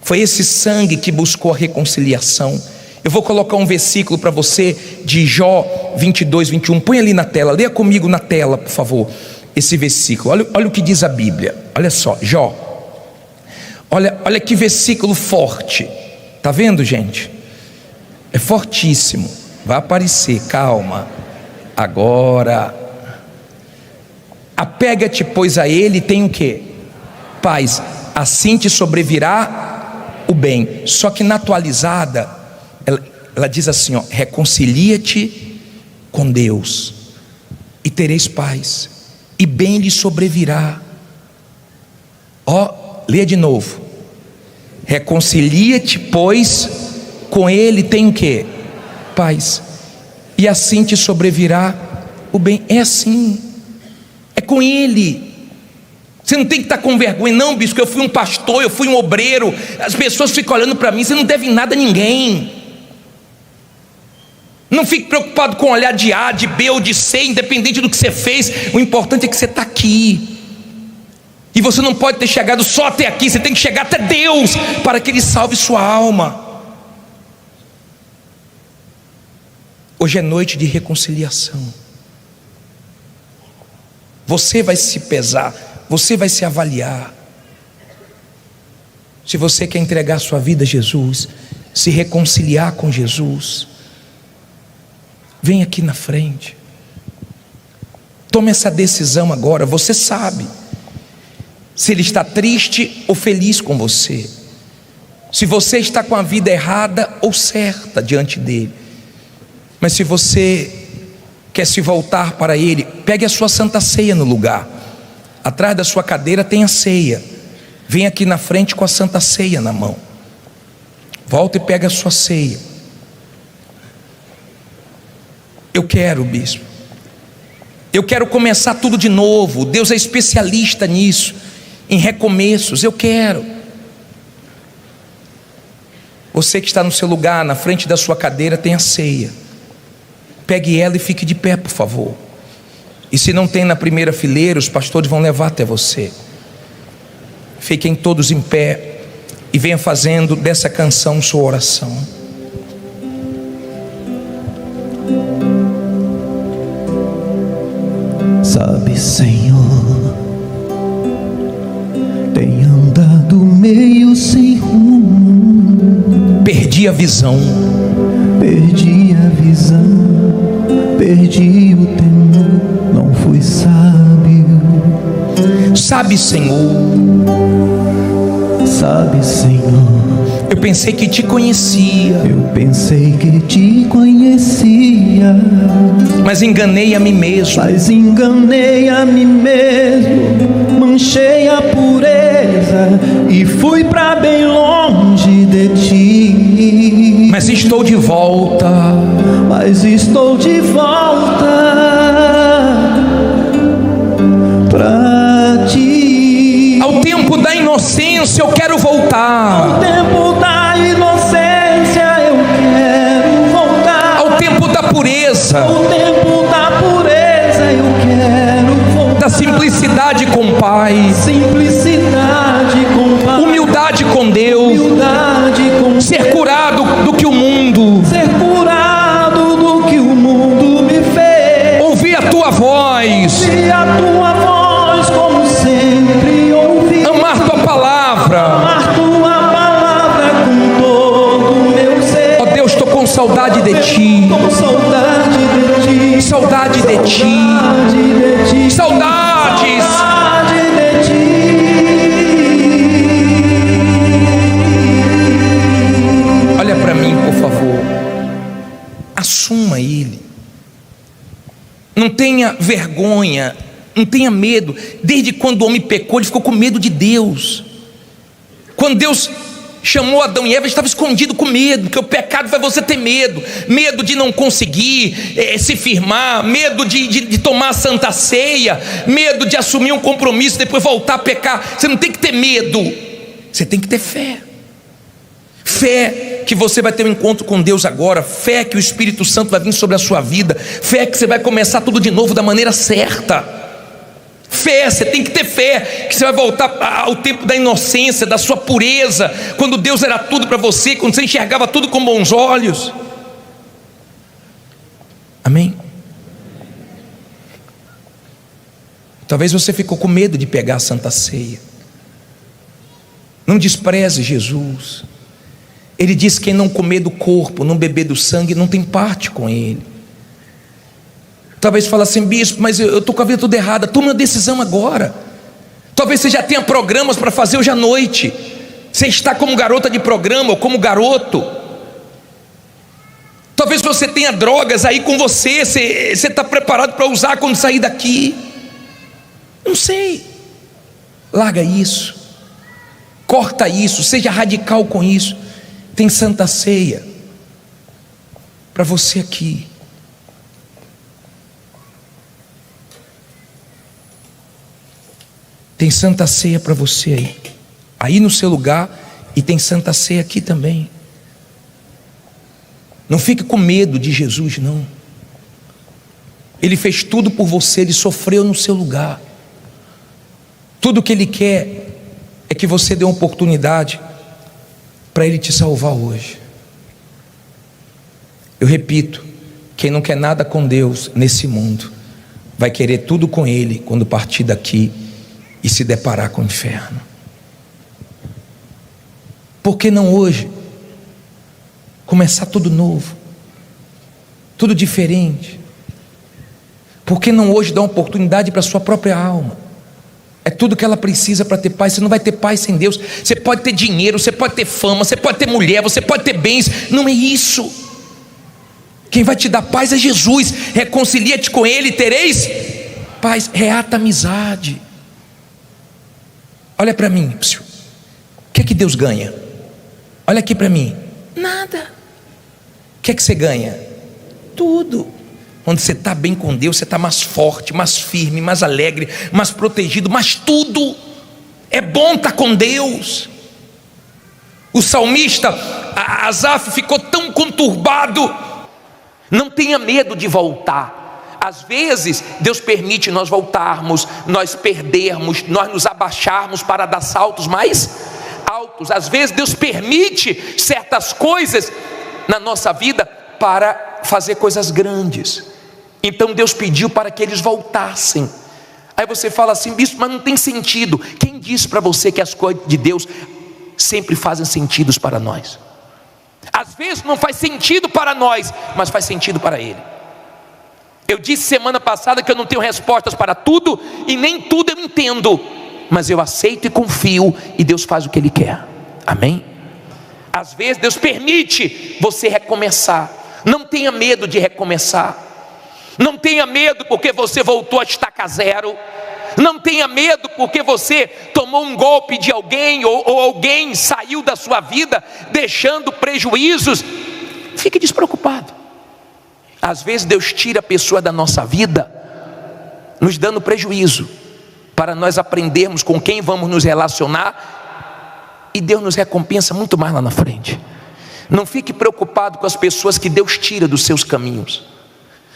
Foi esse sangue que buscou a reconciliação. Eu vou colocar um versículo para você de Jó 22, 21. Põe ali na tela, leia comigo na tela, por favor. esse versículo. Olha o que diz a Bíblia. Olha só, Jó. Olha que versículo forte. Está vendo, gente? É fortíssimo. Vai aparecer, calma. Agora, apega-te, pois, a ele, tem o quê? Paz. Assim te sobrevirá o bem. Só que na atualizada, ela diz assim, ó: reconcilia-te com Deus e tereis paz, e bem lhe sobrevirá. Ó, leia de novo. Reconcilia-te, pois, com ele, tem o quê? Paz. E assim te sobrevirá o bem. É assim. É com ele. Você não tem que estar com vergonha, não, bispo, eu fui um pastor, eu fui um obreiro, as pessoas ficam olhando para mim. Você não deve nada a ninguém. Não fique preocupado com olhar de A, de B ou de C, independente do que você fez. O importante é que você está aqui. E você não pode ter chegado só até aqui, você tem que chegar até Deus, para que Ele salve sua alma. Hoje é noite de reconciliação. Você vai se pesar, você vai se avaliar. Se você quer entregar sua vida a Jesus, se reconciliar com Jesus, vem aqui na frente. Tome essa decisão agora. Você sabe se Ele está triste ou feliz com você, se você está com a vida errada ou certa diante dEle. Mas se você quer se voltar para Ele, pegue a sua Santa Ceia no lugar. Atrás da sua cadeira tem a ceia. Vem aqui na frente com a Santa Ceia na mão. Volta e pega a sua ceia. Eu quero, bispo, eu quero começar tudo de novo. Deus é especialista nisso, em recomeços. Eu quero. Você que está no seu lugar, na frente da sua cadeira tem a ceia. Pegue ela e fique de pé, por favor. E se não tem na primeira fileira, os pastores vão levar até você. Fiquem todos em pé e venha fazendo dessa canção sua oração. Sabe, Senhor, tem andado meio sem rumo. Perdi a visão. Perdi a visão, perdi o temor, não fui sábio. Sabe, Senhor, sabe, Senhor, eu pensei que te conhecia, eu pensei que te conhecia, mas enganei a mim mesmo. mas enganei a mim mesmo, manchei a pureza e fui pra bem longe de ti. Mas estou de volta. Mas estou de volta pra ti. Ao tempo da inocência eu quero voltar. Ao tempo da inocência eu quero voltar. Ao tempo da pureza, Ao tempo da pureza eu quero voltar. da simplicidade com o Pai, Simplicidade com Pai, humildade com Deus, humildade com ser curado do que o mundo, ser curado do que o mundo me fez. ouvir a tua voz, E a tua voz como sempre ouvi. amar tua palavra. Amar tua palavra com todo o meu ser. Ó Deus, estou com saudade de ti, Com saudade de ti. saudade de ti, Saudade de ti. saudades. Saudade de ti. Olha para mim, por favor. Assuma Ele. Não tenha vergonha, não tenha medo. Desde quando o homem pecou, ele ficou com medo de Deus. Quando Deus chamou Adão e Eva, ele estava escondido com medo, porque o pecado faz você ter medo. Medo de não conseguir se firmar, medo de tomar a Santa Ceia, medo de assumir um compromisso e depois voltar a pecar. Você não tem que ter medo, você tem que ter fé. Fé que você vai ter um encontro com Deus agora. Fé que o Espírito Santo vai vir sobre a sua vida. Fé que você vai começar tudo de novo da maneira certa. Fé, você tem que ter fé que você vai voltar ao tempo da inocência, da sua pureza, quando Deus era tudo para você, quando você enxergava tudo com bons olhos. Amém? Talvez você ficou com medo de pegar a Santa Ceia. Não despreze Jesus. Ele diz: quem não comer do corpo, não beber do sangue, não tem parte com Ele. Talvez fale assim: bispo, mas eu estou com a vida toda errada. Tome uma decisão agora. Talvez você já tenha programas para fazer hoje à noite. Você está como garota de programa ou como garoto. Talvez você tenha drogas aí com você. Você está preparado para usar quando sair daqui. Não sei. Larga isso. Corta isso. Seja radical com isso. Tem Santa Ceia para você aqui. Tem Santa Ceia para você aí no seu lugar, e tem Santa Ceia aqui também. Não fique com medo de Jesus, não. Ele fez tudo por você, Ele sofreu no seu lugar. Tudo que Ele quer é que você dê uma oportunidade para Ele te salvar hoje. Eu repito, quem não quer nada com Deus nesse mundo, vai querer tudo com Ele quando partir daqui e se deparar com o inferno. Por que não hoje começar tudo novo, tudo diferente? Por que não hoje dar uma oportunidade para a sua própria alma? É tudo que ela precisa para ter paz. Você não vai ter paz sem Deus. Você pode ter dinheiro, você pode ter fama, você pode ter mulher, você pode ter bens. Não é isso. Quem vai te dar paz é Jesus. Reconcilia-te com Ele e tereis paz. Reata a amizade. Olha para mim. O que é que Deus ganha? Olha aqui para mim. Nada. O que é que você ganha? Tudo. Quando você está bem com Deus, você está mais forte, mais firme, mais alegre, mais protegido, mais tudo. É bom estar com Deus. O salmista Asaf ficou tão conturbado. Não tenha medo de voltar. Às vezes Deus permite nós voltarmos, nós perdermos, nós nos abaixarmos para dar saltos mais altos. Às vezes Deus permite certas coisas na nossa vida para fazer coisas grandes. Então Deus pediu para que eles voltassem. Aí você fala assim: bispo, mas não tem sentido. Quem disse para você que as coisas de Deus sempre fazem sentido para nós? Às vezes não faz sentido para nós, mas faz sentido para Ele. Eu disse semana passada que eu não tenho respostas para tudo, e nem tudo eu entendo, mas eu aceito e confio, e Deus faz o que Ele quer. Amém? Às vezes Deus permite você recomeçar. Não tenha medo de recomeçar. Não tenha medo porque você voltou a estaca zero. Não tenha medo porque você tomou um golpe de alguém, ou alguém saiu da sua vida deixando prejuízos. Fique despreocupado. Às vezes Deus tira a pessoa da nossa vida, nos dando prejuízo, para nós aprendermos com quem vamos nos relacionar, e Deus nos recompensa muito mais lá na frente. Não fique preocupado com as pessoas que Deus tira dos seus caminhos.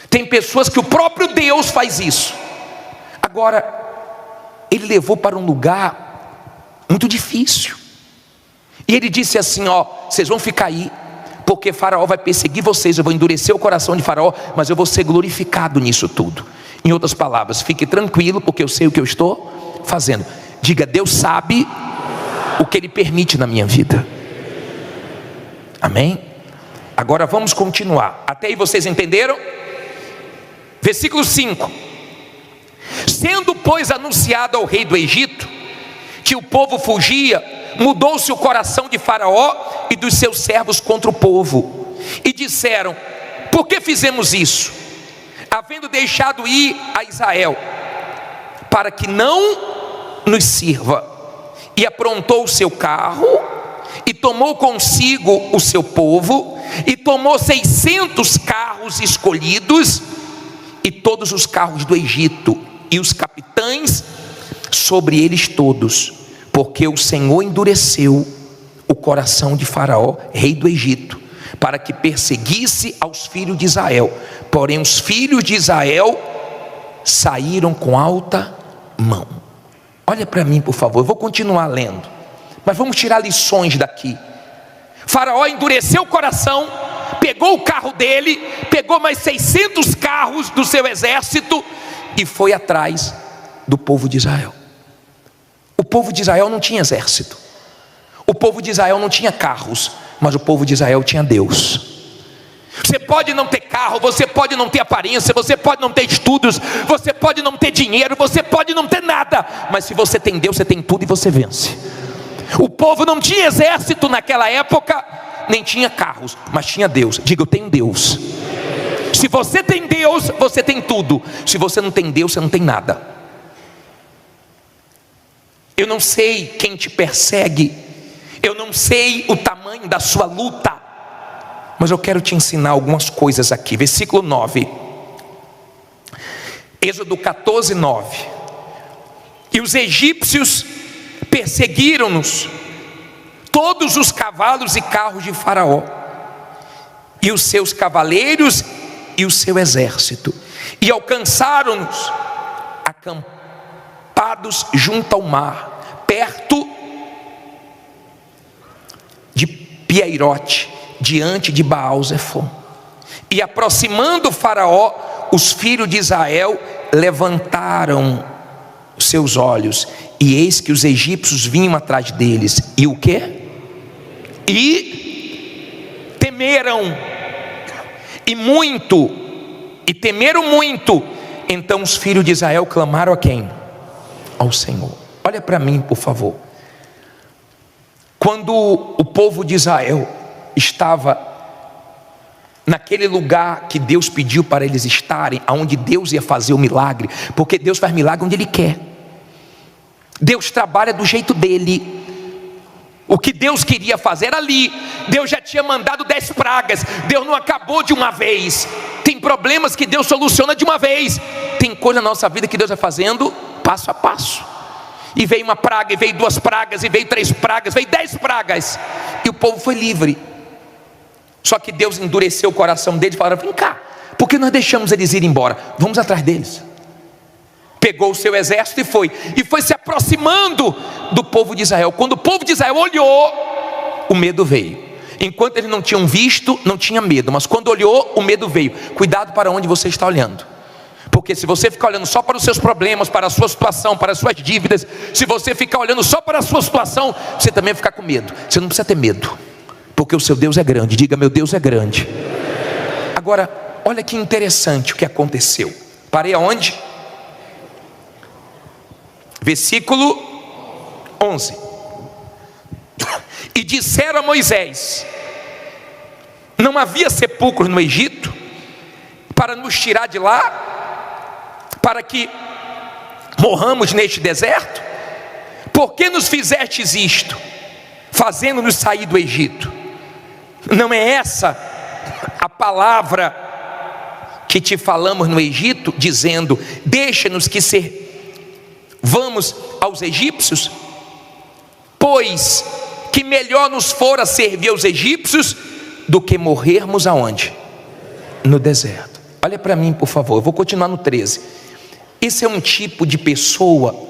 Tem pessoas que o próprio Deus faz isso. Agora, Ele levou para um lugar muito difícil, e Ele disse assim: ó, vocês vão ficar aí, porque Faraó vai perseguir vocês. Eu vou endurecer o coração de Faraó, mas eu vou ser glorificado nisso tudo. Em outras palavras, fique tranquilo, porque eu sei o que eu estou fazendo. Diga: Deus sabe o que Ele permite na minha vida. Amém? Agora vamos continuar. Até aí vocês entenderam? Versículo 5: sendo pois anunciado ao rei do Egito que o povo fugia, mudou-se o coração de Faraó e dos seus servos contra o povo, e disseram: por que fizemos isso, havendo deixado ir a Israel, para que não nos sirva? E aprontou o seu carro, e tomou consigo o seu povo, e tomou 600 carros escolhidos, e todos os carros do Egito, e os capitães sobre eles todos, porque o Senhor endureceu o coração de Faraó, rei do Egito, para que perseguisse aos filhos de Israel. Porém os filhos de Israel saíram com alta mão. Olha para mim, por favor, eu vou continuar lendo, mas vamos tirar lições daqui. Faraó endureceu o coração, pegou o carro dele, pegou mais 600 carros do seu exército e foi atrás do povo de Israel. O povo de Israel não tinha exército, o povo de Israel não tinha carros, mas o povo de Israel tinha Deus. Você pode não ter carro, você pode não ter aparência, você pode não ter estudos, você pode não ter dinheiro, você pode não ter nada, mas se você tem Deus, você tem tudo e você vence. O povo não tinha exército naquela época, nem tinha carros, mas tinha Deus. Diga, eu tenho Deus. Se você tem Deus, você tem tudo. Se você não tem Deus, você não tem nada. Eu não sei quem te persegue, eu não sei o tamanho da sua luta, mas eu quero te ensinar algumas coisas aqui. Versículo 9, Êxodo 14, 9. E os egípcios perseguiram-nos, todos os cavalos e carros de Faraó, e os seus cavaleiros e o seu exército, e alcançaram-nos acampados junto ao mar, perto de Piairote, diante de Baal-Zefon. E aproximando Faraó, os filhos de Israel levantaram seus olhos, e eis que os egípcios vinham atrás deles. E o quê? E temeram, e temeram muito. Então os filhos de Israel clamaram a quem? Ao Senhor. Olha para mim, por favor. Quando o povo de Israel estava naquele lugar que Deus pediu para eles estarem, aonde Deus ia fazer o milagre, porque Deus faz milagre onde Ele quer. Deus trabalha do jeito dele. O que Deus queria fazer era ali. Deus já tinha mandado 10 pragas. Deus não acabou de uma vez. Tem problemas que Deus soluciona de uma vez. Tem coisa na nossa vida que Deus vai fazendo passo a passo. E veio uma praga, e veio 2 pragas, e veio 3 pragas, veio 10 pragas, e o povo foi livre. Só que Deus endureceu o coração deles e falaram: vem cá, por que nós deixamos eles ir embora? Vamos atrás deles. Pegou o seu exército e foi se aproximando do povo de Israel. Quando o povo de Israel olhou, o medo veio. Enquanto eles não tinham visto, não tinha medo, mas quando olhou, o medo veio. Cuidado para onde você está olhando, porque se você ficar olhando só para os seus problemas, para a sua situação, para as suas dívidas, se você ficar olhando só para a sua situação, você também vai ficar com medo. Você não precisa ter medo, porque o seu Deus é grande. Diga, meu Deus é grande. Agora, olha que interessante o que aconteceu. Parei aonde? Versículo 11. E disseram a Moisés: não havia sepulcros no Egito para nos tirar de lá, para que morramos neste deserto? Por que nos fizestes isto, fazendo-nos sair do Egito? Não é essa a palavra que te falamos no Egito, dizendo: deixa-nos que vamos aos egípcios? Pois que melhor nos fora servir aos egípcios do que morrermos aonde? No deserto. Olha para mim, por favor, eu vou continuar no 13. Esse é um tipo de pessoa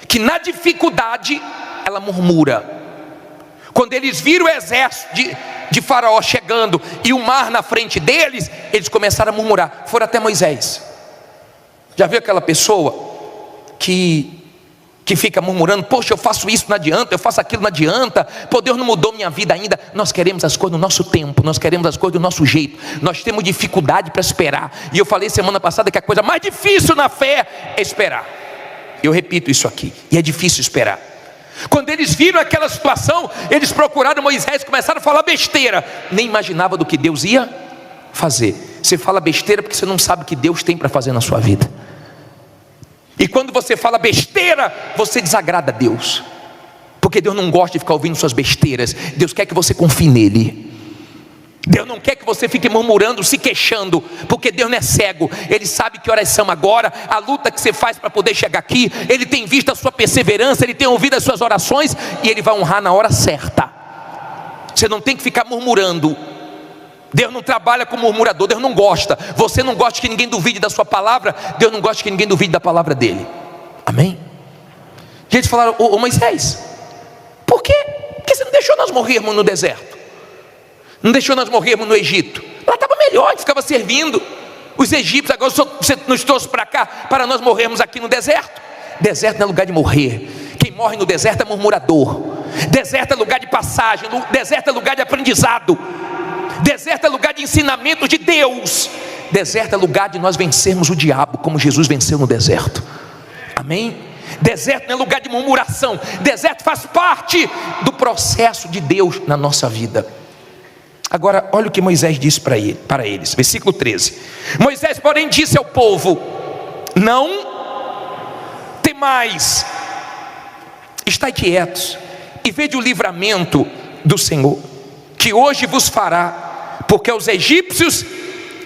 que na dificuldade ela murmura. Quando eles viram o exército de Faraó chegando e o mar na frente deles, eles começaram a murmurar. Foram até Moisés. Já viu aquela pessoa que fica murmurando: poxa, eu faço isso, não adianta, eu faço aquilo, não adianta, pô, Deus não mudou minha vida ainda. Nós queremos as coisas no nosso tempo, nós queremos as coisas do nosso jeito, nós temos dificuldade para esperar. E eu falei semana passada que a coisa mais difícil na fé é esperar. Eu repito isso aqui, e é difícil esperar. Quando eles viram aquela situação, eles procuraram Moisés, começaram a falar besteira, nem imaginava do que Deus ia fazer. Você fala besteira porque você não sabe o que Deus tem para fazer na sua vida. E quando você fala besteira, você desagrada a Deus, porque Deus não gosta de ficar ouvindo suas besteiras. Deus quer que você confie nele. Deus não quer que você fique murmurando, se queixando, porque Deus não é cego. Ele sabe que horas são agora, a luta que você faz para poder chegar aqui. Ele tem visto a sua perseverança, Ele tem ouvido as suas orações, e Ele vai honrar na hora certa. Você não tem que ficar murmurando. Deus não trabalha com murmurador, Deus não gosta. Você não gosta que ninguém duvide da sua palavra, Deus não gosta que ninguém duvide da palavra dele. Amém? E eles falaram: ô Moisés, por quê? Porque você não deixou nós morrermos no deserto? Não deixou nós morrermos no Egito? Lá estava melhor, a gente ficava servindo os egípcios. Agora você nos trouxe para cá para nós morrermos aqui no deserto. Deserto não é lugar de morrer. Quem morre no deserto é murmurador. Deserto é lugar de passagem. Deserto é lugar de aprendizado. Deserto é lugar de ensinamento de Deus. Deserto é lugar de nós vencermos o diabo, como Jesus venceu no deserto. Amém? Deserto não é lugar de murmuração. Deserto faz parte do processo de Deus na nossa vida. Agora, olha o que Moisés disse para eles, versículo 13. Moisés, porém, disse ao povo: não temais, estai quietos e vede o livramento do Senhor, que hoje vos fará, porque os egípcios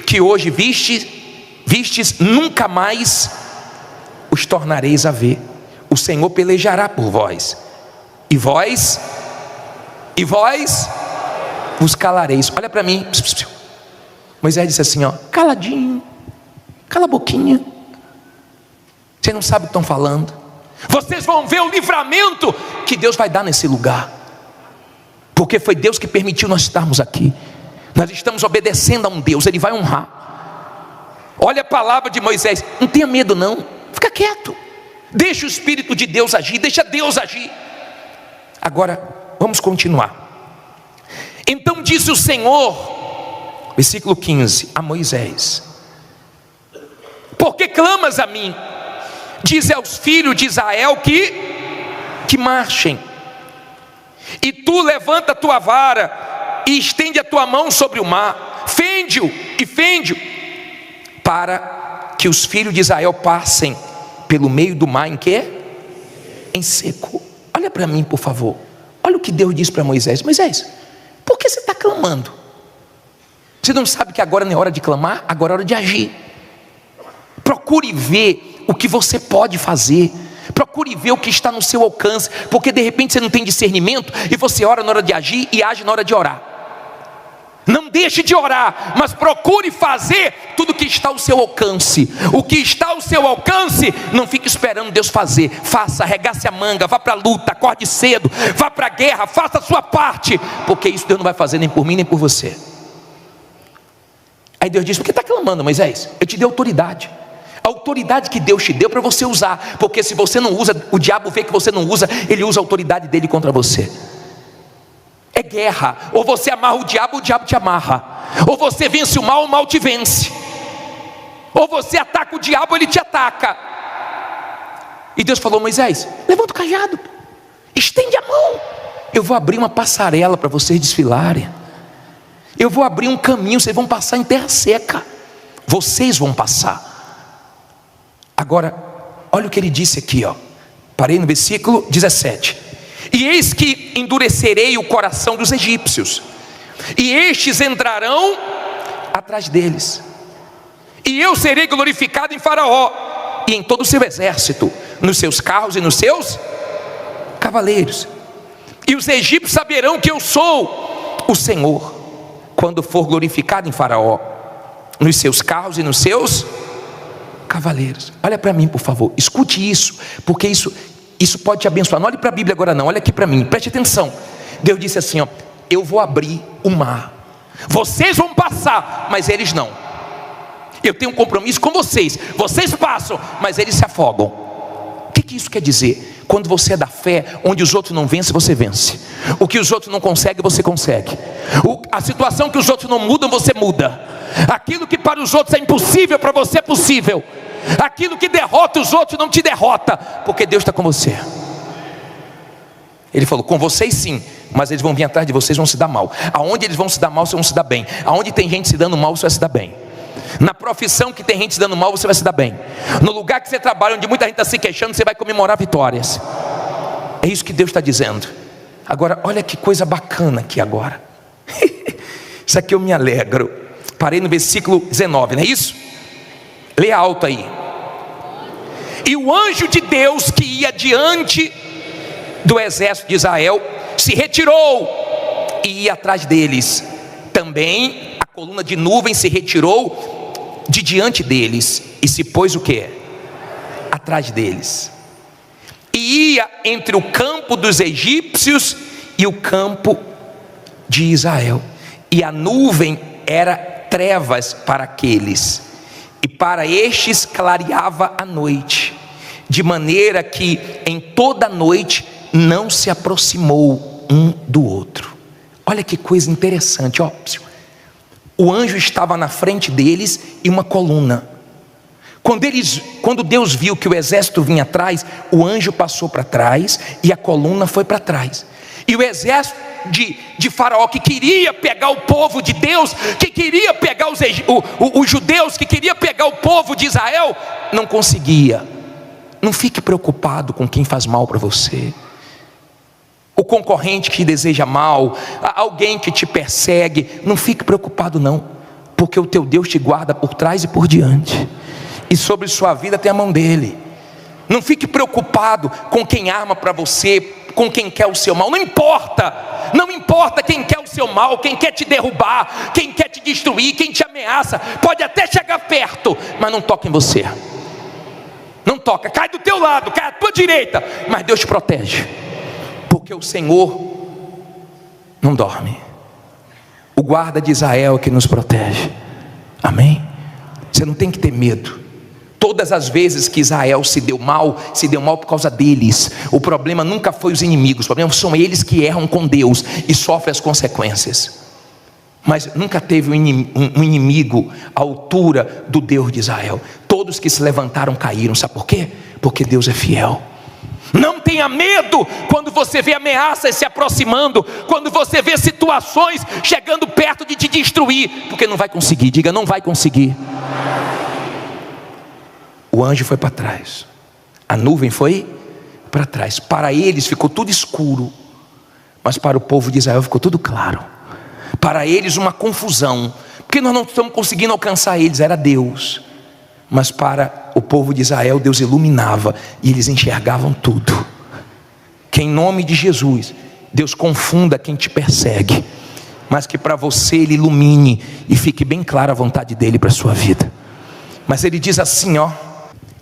que hoje vistes, nunca mais os tornareis a ver. O Senhor pelejará por vós, e vós vos calareis. Olha para mim. Moisés disse assim, ó, caladinho, cala a boquinha, você não sabe o que estão falando. Vocês vão ver o livramento que Deus vai dar nesse lugar, porque foi Deus que permitiu nós estarmos aqui. Nós estamos obedecendo a um Deus, Ele vai honrar. Olha a palavra de Moisés: não tenha medo não, fica quieto, deixa o Espírito de Deus agir, deixa Deus agir. Agora vamos continuar. Então disse o Senhor, versículo 15, a Moisés: por que clamas a mim? Diz aos filhos de Israel que marchem. E tu levanta a tua vara e estende a tua mão sobre o mar, fende-o, para que os filhos de Israel passem pelo meio do mar em quê? Em seco. Olha para mim, por favor. Olha o que Deus disse para Moisés: Moisés, por que você está clamando? Você não sabe que agora não é hora de clamar, agora é hora de agir. Procure ver o que você pode fazer. Procure ver o que está no seu alcance, porque de repente você não tem discernimento e você ora na hora de agir e age na hora de orar. Não deixe de orar, mas procure fazer tudo que está ao seu alcance. O que está ao seu alcance, não fique esperando Deus fazer. Faça, arregace a manga, vá para a luta, acorde cedo, vá para a guerra, faça a sua parte, porque isso Deus não vai fazer nem por mim nem por você. Aí Deus disse: por que está clamando, Moisés? Eu te dei autoridade. A autoridade que Deus te deu para você usar, porque se você não usa, o diabo vê que você não usa, ele usa a autoridade dele contra você. É guerra, ou você amarra o diabo te amarra, ou você vence o mal te vence, ou você ataca o diabo, ele te ataca. E Deus falou: Moisés, levanta o cajado, estende a mão, eu vou abrir uma passarela para vocês desfilarem, eu vou abrir um caminho, vocês vão passar em terra seca, vocês vão passar. Agora, olha o que ele disse aqui, ó. Parei no versículo 17. E eis que endurecerei o coração dos egípcios, e estes entrarão atrás deles, e eu serei glorificado em Faraó e em todo o seu exército, nos seus carros e nos seus cavaleiros. E os egípcios saberão que eu sou o Senhor, quando for glorificado em Faraó, nos seus carros e nos seus cavaleiros. Olha para mim, por favor, escute isso, porque isso pode te abençoar. Não olhe para a Bíblia agora não, olha aqui para mim, preste atenção. Deus disse assim, ó: eu vou abrir o mar, vocês vão passar, mas eles não. Eu tenho um compromisso com vocês, vocês passam, mas eles se afogam. O que isso quer dizer? Quando você é da fé, onde os outros não vencem, você vence. O que os outros não conseguem, você consegue. A situação que os outros não mudam, você muda. Aquilo que para os outros é impossível, para você é possível. Aquilo que derrota os outros não te derrota, porque Deus está com você. Ele falou: com vocês sim, mas eles vão vir atrás de vocês, vão se dar mal. Aonde eles vão se dar mal, vocês vão se dar bem. Aonde tem gente se dando mal, você vai se dar bem. Na profissão que tem gente se dando mal, você vai se dar bem. No lugar que você trabalha, onde muita gente está se queixando, você vai comemorar vitórias. É isso que Deus está dizendo. Agora, olha que coisa bacana aqui agora. Isso aqui eu me alegro. Parei no versículo 19, não é isso? Lê alto aí. E o anjo de Deus que ia diante do exército de Israel se retirou e ia atrás deles. Também a coluna de nuvem se retirou de diante deles e se pôs o quê? Atrás deles. E ia entre o campo dos egípcios e o campo de Israel. E a nuvem era trevas para aqueles, e para estes clareava a noite. de maneira que em toda a noite não se aproximou um do outro. Olha que coisa interessante, ó. O anjo estava na frente deles e uma coluna. Quando Deus viu que o exército vinha atrás, o anjo passou para trás e a coluna foi para trás. E o exército de Faraó, que queria pegar o povo de Deus, que queria pegar os judeus, que queria pegar o povo de Israel, não conseguia. Não fique preocupado com quem faz mal para você. O concorrente que deseja mal, alguém que te persegue, não fique preocupado não, porque o teu Deus te guarda por trás e por diante, e sobre sua vida tem a mão dele. Não fique preocupado com quem arma para você, com quem quer o seu mal. Não importa quem quer o seu mal, quem quer te derrubar, quem quer te destruir, quem te ameaça, pode até chegar perto, mas não toca em você. Não toca, cai do teu lado, cai à tua direita, mas Deus te protege, porque o Senhor não dorme. O guarda de Israel que nos protege. Amém? Você não tem que ter medo. Todas as vezes que Israel se deu mal por causa deles. O problema nunca foi os inimigos, o problema são eles que erram com Deus e sofrem as consequências. Mas nunca teve um inimigo à altura do Deus de Israel. Todos que se levantaram caíram, sabe por quê? Porque Deus é fiel. Não tenha medo quando você vê ameaças se aproximando, quando você vê situações chegando perto de te destruir, porque não vai conseguir. Diga, não vai conseguir. O anjo foi para trás, a nuvem foi para trás. Para eles ficou tudo escuro, mas para o povo de Israel ficou tudo claro. Para eles uma confusão, porque nós não estamos conseguindo alcançar eles, era Deus. Mas para o povo de Israel, Deus iluminava e eles enxergavam tudo. Que em nome de Jesus, Deus confunda quem te persegue, mas que para você Ele ilumine e fique bem clara a vontade dEle para a sua vida. Mas Ele diz assim, ó: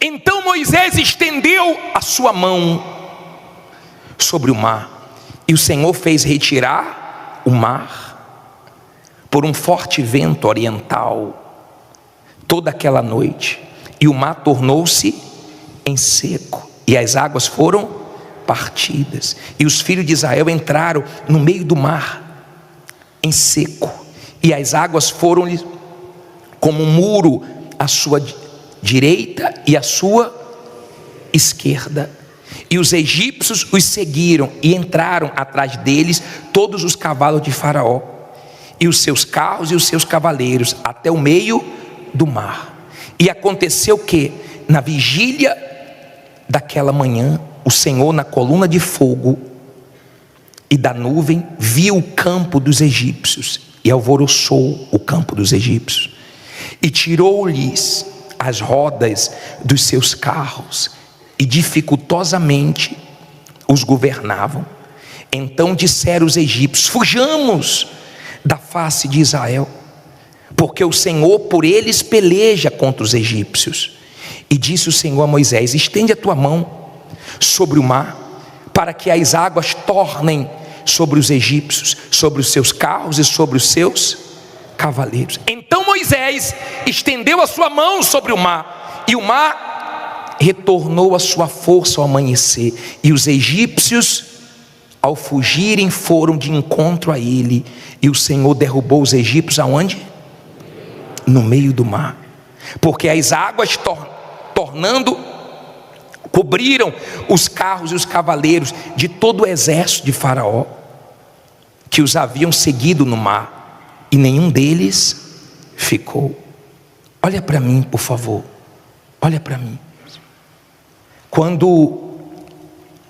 então Moisés estendeu a sua mão sobre o mar, e o Senhor fez retirar o mar por um forte vento oriental toda aquela noite, e o mar tornou-se em seco, e as águas foram partidas, e os filhos de Israel entraram no meio do mar em seco, e as águas foram-lhe como um muro à sua direita e à sua esquerda, e os egípcios os seguiram e entraram atrás deles todos os cavalos de Faraó e os seus carros e os seus cavaleiros até o meio do mar. E aconteceu que na vigília daquela manhã, o Senhor na coluna de fogo e da nuvem viu o campo dos egípcios e alvoroçou o campo dos egípcios e tirou-lhes as rodas dos seus carros e dificultosamente os governavam. Então disseram os egípcios: fujamos da face de Israel, porque o Senhor por eles peleja contra os egípcios. E disse o Senhor a Moisés: estende a tua mão sobre o mar, para que as águas tornem sobre os egípcios, sobre os seus carros e sobre os seus cavaleiros. Então Moisés estendeu a sua mão sobre o mar, e o mar retornou a sua força ao amanhecer, e os egípcios ao fugirem foram de encontro a ele, e o Senhor derrubou os egípcios aonde? No meio do mar, porque as águas cobriram os carros e os cavaleiros de todo o exército de Faraó, que os haviam seguido no mar, e nenhum deles ficou. Olha para mim, por favor, olha para mim. Quando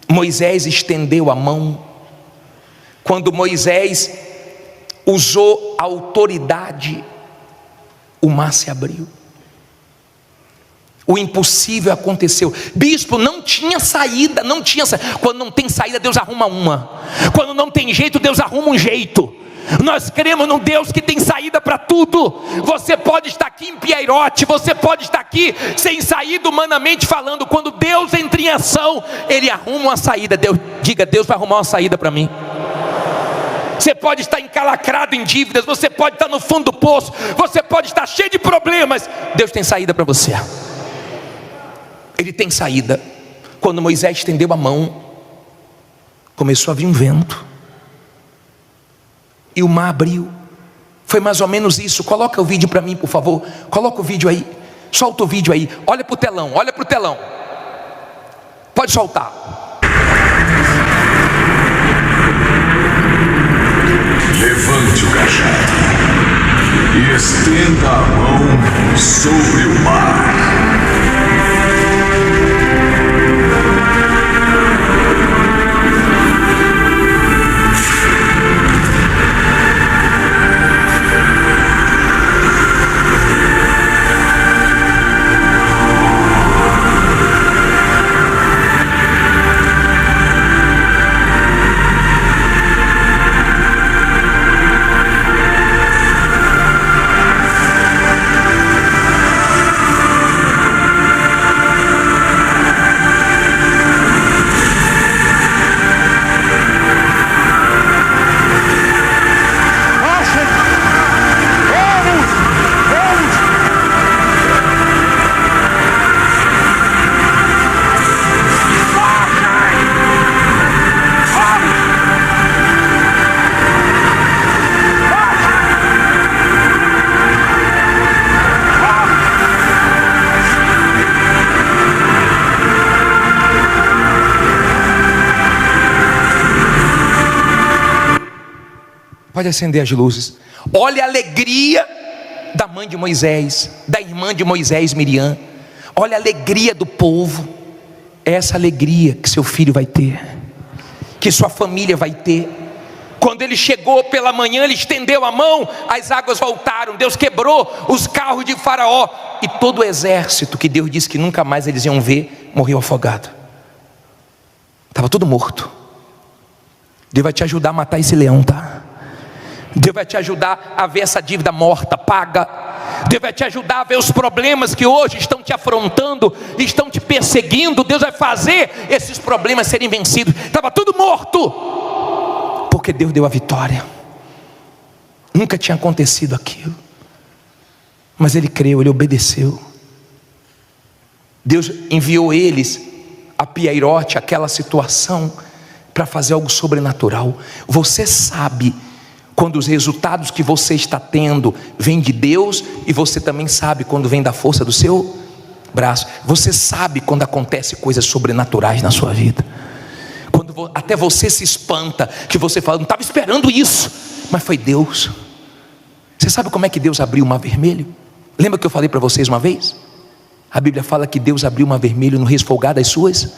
Moisés estendeu a mão, quando Moisés usou a autoridade, o mar se abriu. O impossível aconteceu. Bispo, não tinha saída, não tinha saída. Quando não tem saída, Deus arruma uma. Quando não tem jeito, Deus arruma um jeito. Nós cremos num Deus que tem saída para tudo. Você pode estar aqui em Pierote, você pode estar aqui sem saída humanamente falando. Quando Deus entra em ação, Ele arruma uma saída. Diga: Deus vai arrumar uma saída para mim. Você pode estar encalacrado em dívidas, você pode estar no fundo do poço, você pode estar cheio de problemas. Deus tem saída para você. Ele tem saída. Quando Moisés estendeu a mão, começou a vir um vento, e o mar abriu. Foi mais ou menos isso. Coloca o vídeo para mim, por favor. Coloca o vídeo aí. Solta o vídeo aí. Olha para o telão, olha para o telão. Pode soltar. Levante o cajado e estenda a mão sobre o mar. Pode acender as luzes. Olha a alegria da mãe de Moisés, da irmã de Moisés, Miriam. Olha a alegria do povo. É essa alegria que seu filho vai ter, que sua família vai ter. Quando ele chegou pela manhã, ele estendeu a mão, as águas voltaram, Deus quebrou os carros de Faraó, e todo o exército que Deus disse que nunca mais eles iam ver, morreu afogado. Estava tudo morto. Deus vai te ajudar a matar esse leão, tá? Deus vai te ajudar a ver essa dívida morta, paga. Deus vai te ajudar a ver os problemas que hoje estão te afrontando, estão te perseguindo. Deus vai fazer esses problemas serem vencidos. Estava tudo morto, porque Deus deu a vitória. Nunca tinha acontecido aquilo, mas ele creu, ele obedeceu. Deus enviou eles a Piairote, aquela situação, para fazer algo sobrenatural. Você sabe quando os resultados que você está tendo vêm de Deus, e você também sabe quando vem da força do seu braço. Você sabe quando acontece coisas sobrenaturais na sua vida, quando até você se espanta, que você fala, não estava esperando isso, mas foi Deus. Você sabe como é que Deus abriu o mar vermelho? Lembra que eu falei para vocês uma vez? A Bíblia fala que Deus abriu o mar vermelho no resfolgar das suas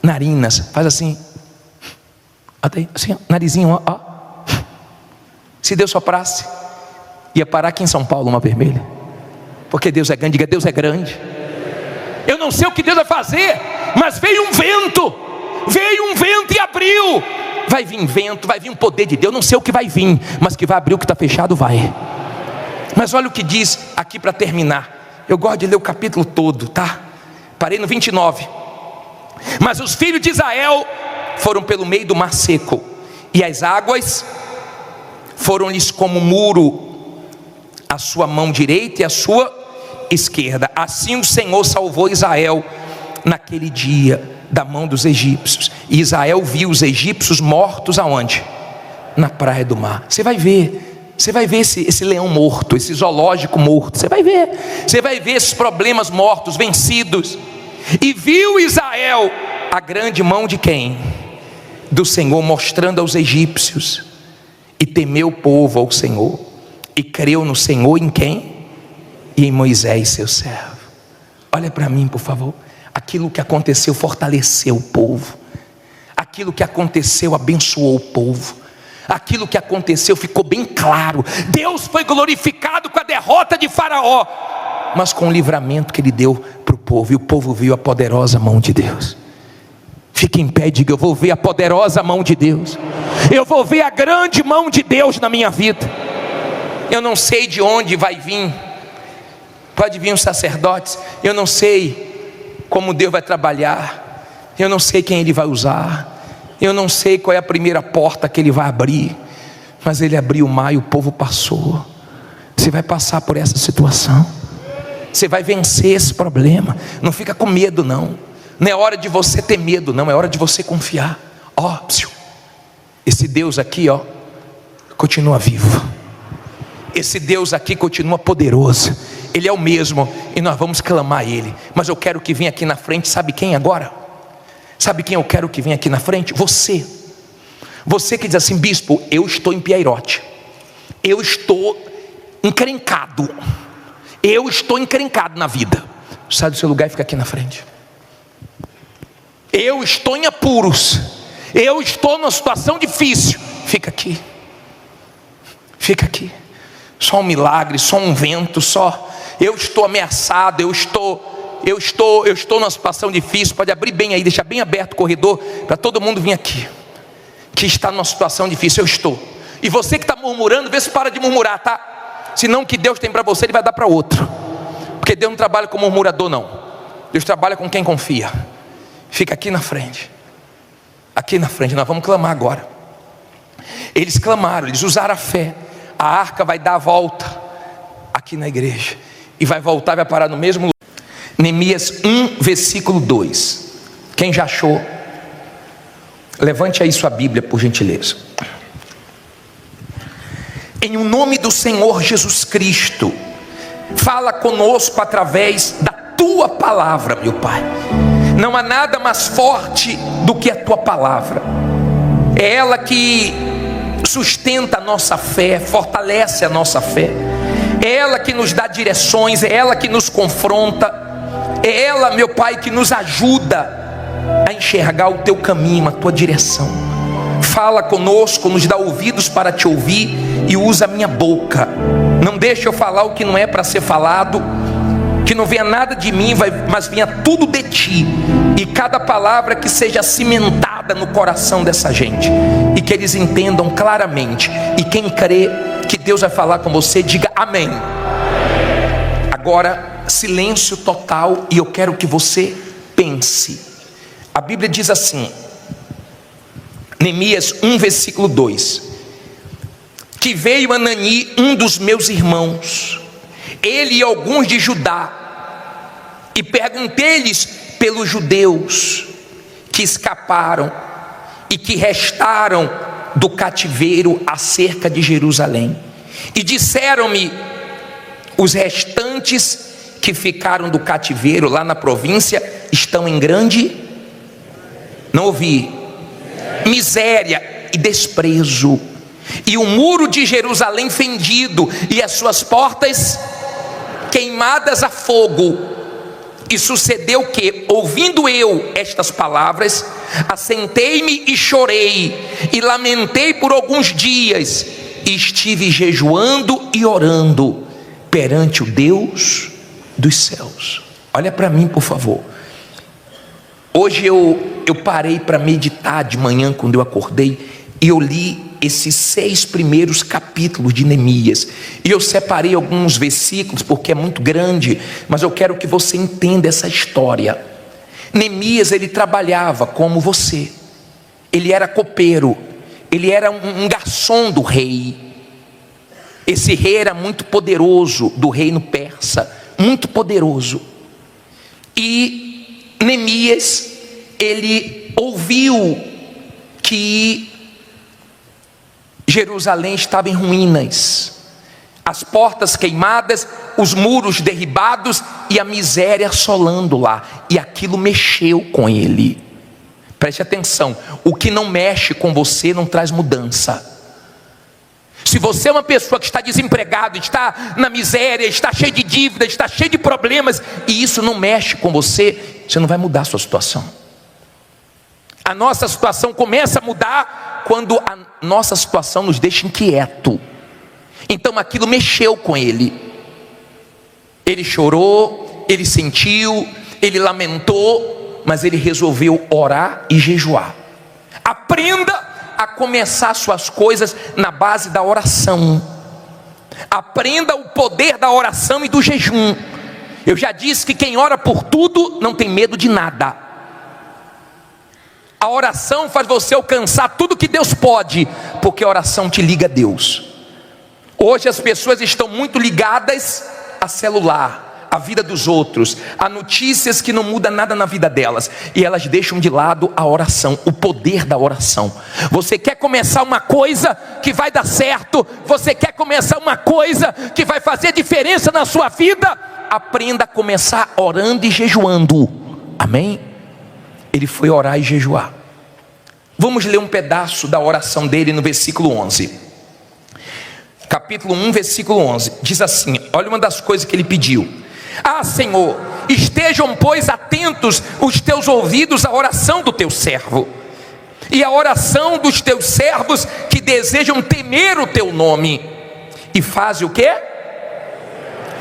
narinas. Faz assim, até assim, narizinho, ó. Se Deus soprasse, ia parar aqui em São Paulo uma vermelha. Porque Deus é grande, diga, Deus é grande. Eu não sei o que Deus vai fazer, mas veio um vento e abriu. Vai vir vento, vai vir um poder de Deus. Não sei o que vai vir, mas que vai abrir o que está fechado, vai. Mas olha o que diz aqui para terminar. Eu gosto de ler o capítulo todo, tá? Parei no 29. Mas os filhos de Israel foram pelo meio do mar seco, e as águas foram-lhes como muro, a sua mão direita e a sua esquerda. Assim o Senhor salvou Israel naquele dia da mão dos egípcios. E Israel viu os egípcios mortos aonde? Na praia do mar. Você vai ver esse leão morto, esse zoológico morto. Você vai ver esses problemas mortos, vencidos. E viu Israel a grande mão de quem? Do Senhor, mostrando aos egípcios. E temeu o povo ao Senhor, e creu no Senhor em quem? E em Moisés, seu servo. Olha para mim, por favor. Aquilo que aconteceu fortaleceu o povo. Aquilo que aconteceu abençoou o povo. Aquilo que aconteceu ficou bem claro. Deus foi glorificado com a derrota de Faraó, mas com o livramento que ele deu para o povo. E o povo viu a poderosa mão de Deus. Fique em pé e diga, eu vou ver a poderosa mão de Deus. Eu vou ver a grande mão de Deus na minha vida. Eu não sei de onde vai vir. Pode vir os sacerdotes. Eu não sei como Deus vai trabalhar. Eu não sei quem Ele vai usar. Eu não sei qual é a primeira porta que Ele vai abrir. Mas Ele abriu o mar e o povo passou. Você vai passar por essa situação. Você vai vencer esse problema. Não fica com medo não. Não é hora de você ter medo, não, é hora de você confiar. Ó, esse Deus aqui, ó, continua vivo. Esse Deus aqui continua poderoso. Ele é o mesmo e nós vamos clamar a Ele. Mas eu quero que venha aqui na frente, sabe quem agora? Sabe quem eu quero que venha aqui na frente? Você. Você que diz assim: bispo, eu estou em Piairote, eu estou encrencado, eu estou encrencado na vida. Sai do seu lugar e fica aqui na frente. Eu estou em apuros, eu estou numa situação difícil. Fica aqui. Fica aqui. Só um milagre, só um vento, só. Eu estou ameaçado, eu estou numa situação difícil. Pode abrir bem aí, deixa bem aberto o corredor para todo mundo vir aqui. Que está numa situação difícil, eu estou. E você que está murmurando, vê se para de murmurar, tá? Senão o que Deus tem para você, Ele vai dar para outro. Porque Deus não trabalha com murmurador, não. Deus trabalha com quem confia. Fica aqui na frente. Aqui na frente, nós vamos clamar agora. Eles clamaram, eles usaram a fé. A arca vai dar a volta aqui na igreja e vai voltar, vai parar no mesmo lugar. Neemias 1, versículo 2. Quem já achou? Levante aí sua Bíblia, por gentileza. Em o nome do Senhor Jesus Cristo, fala conosco através da tua palavra, meu Pai. Não há nada mais forte do que a tua palavra. É ela que sustenta a nossa fé, fortalece a nossa fé. É ela que nos dá direções, é ela que nos confronta. É ela, meu Pai, que nos ajuda a enxergar o teu caminho, a tua direção. Fala conosco, nos dá ouvidos para te ouvir e usa a minha boca. Não deixa eu falar o que não é para ser falado. Que não venha nada de mim, mas venha tudo de ti. E cada palavra que seja cimentada no coração dessa gente, e que eles entendam claramente. E quem crê que Deus vai falar com você, diga amém. Agora, silêncio total, e eu quero que você pense. A Bíblia diz assim, Neemias 1, versículo 2: que veio Anani, um dos meus irmãos, ele e alguns de Judá, e perguntei-lhes pelos judeus que escaparam e que restaram do cativeiro acerca de Jerusalém. E disseram-me: os restantes que ficaram do cativeiro lá na província estão em grande, não ouvi, miséria e desprezo, e o muro de Jerusalém fendido, e as suas portas queimadas a fogo. E sucedeu que, ouvindo eu estas palavras, assentei-me e chorei, e lamentei por alguns dias, e estive jejuando e orando perante o Deus dos céus. Olha para mim, por favor. Hoje eu parei para meditar de manhã, quando eu acordei, e eu li esses 6 primeiros capítulos de Neemias, e eu separei alguns versículos porque é muito grande, mas eu quero que você entenda essa história. Neemias, ele trabalhava como você, ele era copeiro, ele era um garçom do rei. Esse rei era muito poderoso, do reino persa, muito poderoso. E Neemias, ele ouviu que Jerusalém estava em ruínas, as portas queimadas, os muros derribados e a miséria assolando lá, e aquilo mexeu com ele. Preste atenção, o que não mexe com você não traz mudança. Se você é uma pessoa que está desempregado, está na miséria, está cheio de dívidas, está cheio de problemas, e isso não mexe com você, você não vai mudar a sua situação. A nossa situação começa a mudar quando a nossa situação nos deixa inquieto. Então aquilo mexeu com ele. Ele chorou, ele sentiu, ele lamentou, mas ele resolveu orar e jejuar. Aprenda a começar suas coisas na base da oração. Aprenda o poder da oração e do jejum. Eu já disse que quem ora por tudo não tem medo de nada. A oração faz você alcançar tudo que Deus pode, porque a oração te liga a Deus. Hoje as pessoas estão muito ligadas a celular, a vida dos outros, há notícias que não mudam nada na vida delas, e elas deixam de lado a oração, o poder da oração. Você quer começar uma coisa que vai dar certo, você quer começar uma coisa que vai fazer diferença na sua vida, aprenda a começar orando e jejuando. Amém? Ele foi orar e jejuar. Vamos ler um pedaço da oração dele no versículo 11. Capítulo 1, versículo 11. Diz assim, olha uma das coisas que ele pediu. Ah, Senhor, estejam, pois, atentos os teus ouvidos à oração do teu servo, e à oração dos teus servos que desejam temer o teu nome. E faz o quê?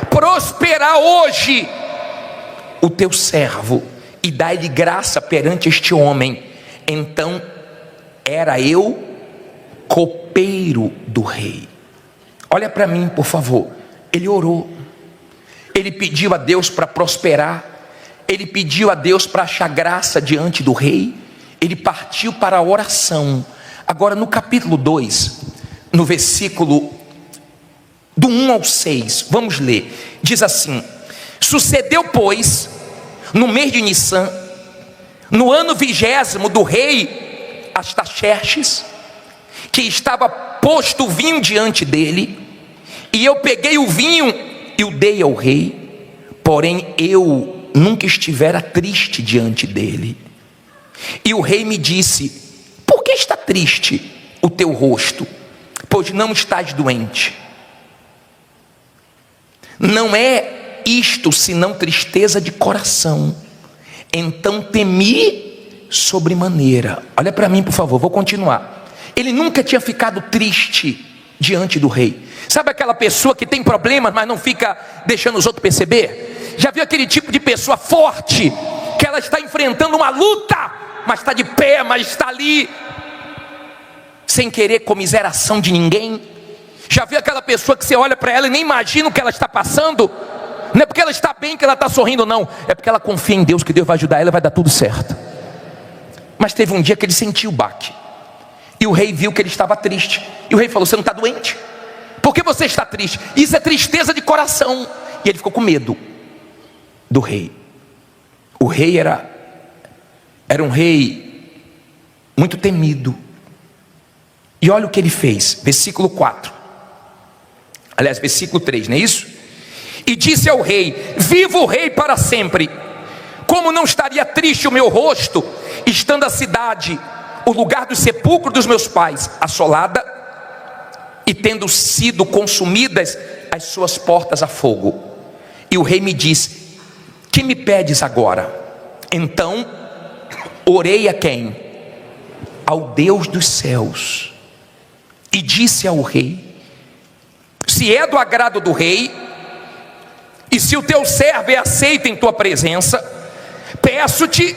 Prosperar hoje o teu servo, e dai-lhe graça perante este homem. Então era eu copeiro do rei. Olha para mim, por favor. Ele orou, ele pediu a Deus para prosperar, ele pediu a Deus para achar graça diante do rei, ele partiu para a oração. Agora no capítulo 2, no versículo do 1 ao 6, vamos ler. Diz assim: sucedeu, pois, no mês de Nissan, no ano 20º do rei Artaxerxes, que estava posto o vinho diante dele, e eu peguei o vinho e o dei ao rei, porém eu nunca estivera triste diante dele. E o rei me disse: por que está triste o teu rosto? Pois não estás doente. Não é isto senão tristeza de coração. Então temi sobremaneira. Olha para mim, por favor, vou continuar. Ele nunca tinha ficado triste diante do rei. Sabe aquela pessoa que tem problemas, mas não fica deixando os outros perceber? Já viu aquele tipo de pessoa forte, que ela está enfrentando uma luta, mas está de pé, mas está ali, sem querer comiseração de ninguém? Já viu aquela pessoa que você olha para ela e nem imagina o que ela está passando? Não é porque ela está bem que ela está sorrindo, não. É porque ela confia em Deus, que Deus vai ajudar ela e vai dar tudo certo. Mas teve um dia que ele sentiu o baque, e o rei viu que ele estava triste. E o rei falou: você não está doente? Por que você está triste? Isso é tristeza de coração. E ele ficou com medo do rei. O rei era um rei muito temido. E olha o que ele fez, versículo 4. Aliás, versículo 3, não é isso? E disse ao rei: viva o rei para sempre. Como não estaria triste o meu rosto, estando a cidade, o lugar do sepulcro dos meus pais, assolada, e tendo sido consumidas as suas portas a fogo? E o rei me disse: que me pedes agora? Então orei a quem? Ao Deus dos céus, e disse ao rei: se é do agrado do rei, e se o teu servo é aceito em tua presença, peço-te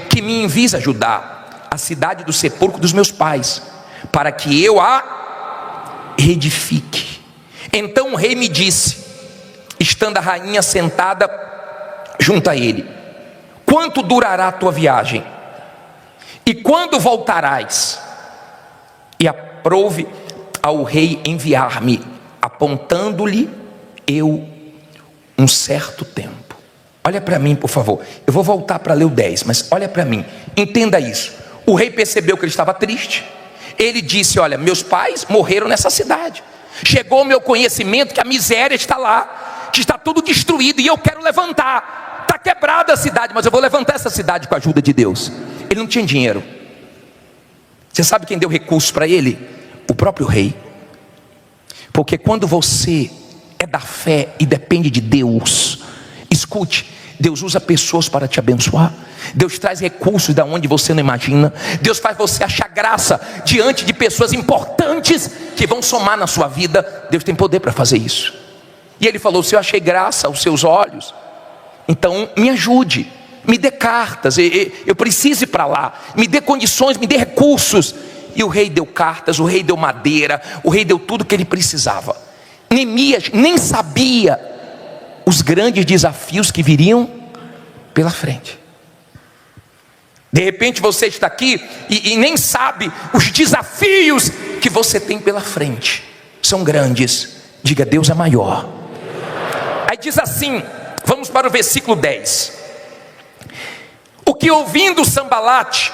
que me envies ajudar a cidade do sepulcro dos meus pais, para que eu a reedifique. Então o rei me disse, estando a rainha sentada junto a ele: quanto durará a tua viagem? E quando voltarás? E aprouve ao rei enviar-me, apontando-lhe eu um certo tempo. Olha para mim, por favor. Eu vou voltar para ler o 10, mas olha para mim, entenda isso. O rei percebeu que ele estava triste. Ele disse: olha, meus pais morreram nessa cidade. Chegou ao meu conhecimento que a miséria está lá, que está tudo destruído, e eu quero levantar. Está quebrada a cidade, mas eu vou levantar essa cidade com a ajuda de Deus. Ele não tinha dinheiro. Você sabe quem deu recursos para ele? O próprio rei. Porque quando você é da fé e depende de Deus, escute, Deus usa pessoas para te abençoar. Deus traz recursos da onde você não imagina. Deus faz você achar graça diante de pessoas importantes que vão somar na sua vida. Deus tem poder para fazer isso. E ele falou: se eu achei graça aos seus olhos, então me ajude, me dê cartas, eu preciso ir para lá, me dê condições, me dê recursos. E o rei deu cartas, o rei deu madeira, o rei deu tudo que ele precisava. Neemias nem sabia os grandes desafios que viriam pela frente. De repente você está aqui e nem sabe os desafios que você tem pela frente. São grandes. Diga: Deus é maior. Aí diz assim, Vamos para o versículo 10. O que ouvindo Sambalate,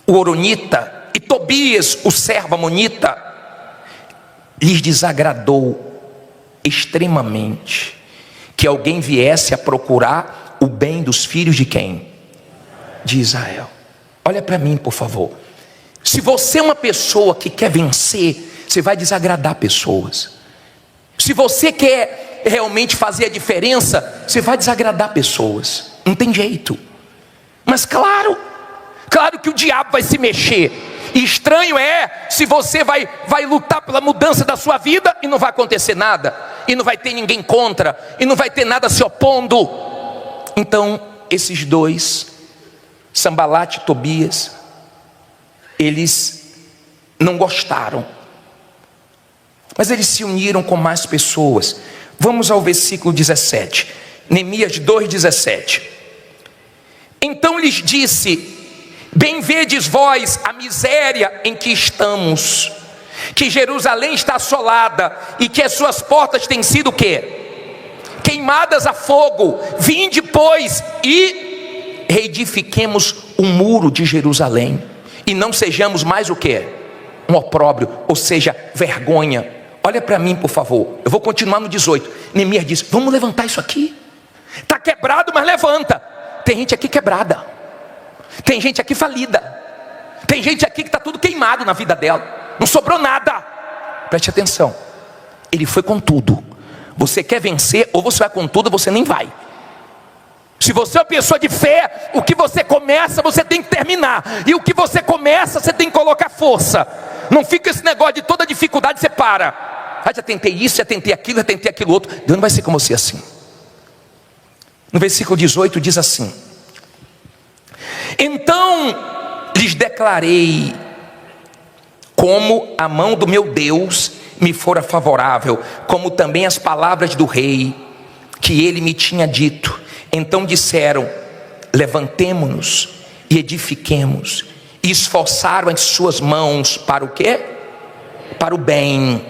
o horonita, e Tobias, o servo amonita, lhes desagradou extremamente que alguém viesse a procurar o bem dos filhos de quem? De Israel. Olha para mim, por favor. Se você é uma pessoa que quer vencer, você vai desagradar pessoas. Se você quer realmente fazer a diferença, você vai desagradar pessoas. Não tem jeito. Mas claro que o diabo vai se mexer. E estranho é se você vai lutar pela mudança da sua vida e não vai acontecer nada, e não vai ter ninguém contra, e não vai ter nada se opondo. Então esses dois, Sambalate e Tobias, eles não gostaram, mas eles se uniram com mais pessoas. Vamos ao versículo 17, Neemias 2,17. Então lhes disse: bem vedes vós a miséria em que estamos, que Jerusalém está assolada, e que as suas portas têm sido o quê? Queimadas a fogo. Vinde, pois, e reedifiquemos o muro de Jerusalém, e não sejamos mais o quê? Um opróbrio, ou seja, vergonha. Olha para mim, por favor. Eu vou continuar no 18. Neemias diz: vamos levantar isso aqui. Está quebrado, mas levanta. Tem gente aqui quebrada, tem gente aqui falida, tem gente aqui que está tudo queimado na vida dela, não sobrou nada. Preste atenção, ele foi com tudo. Você quer vencer, ou você vai com tudo, ou você nem vai. Se você é uma pessoa de fé, o que você começa, você tem que terminar. E o que você começa, você tem que colocar força. Não fica esse negócio de toda dificuldade, você para. Ah, já tentei isso, já tentei aquilo outro. Deus não vai ser como você assim. No versículo 18 diz assim: então lhes declarei como a mão do meu Deus me fora favorável, como também as palavras do rei que ele me tinha dito. Então disseram: levantemo-nos e edifiquemos. E esforçaram as suas mãos para o quê? Para o bem.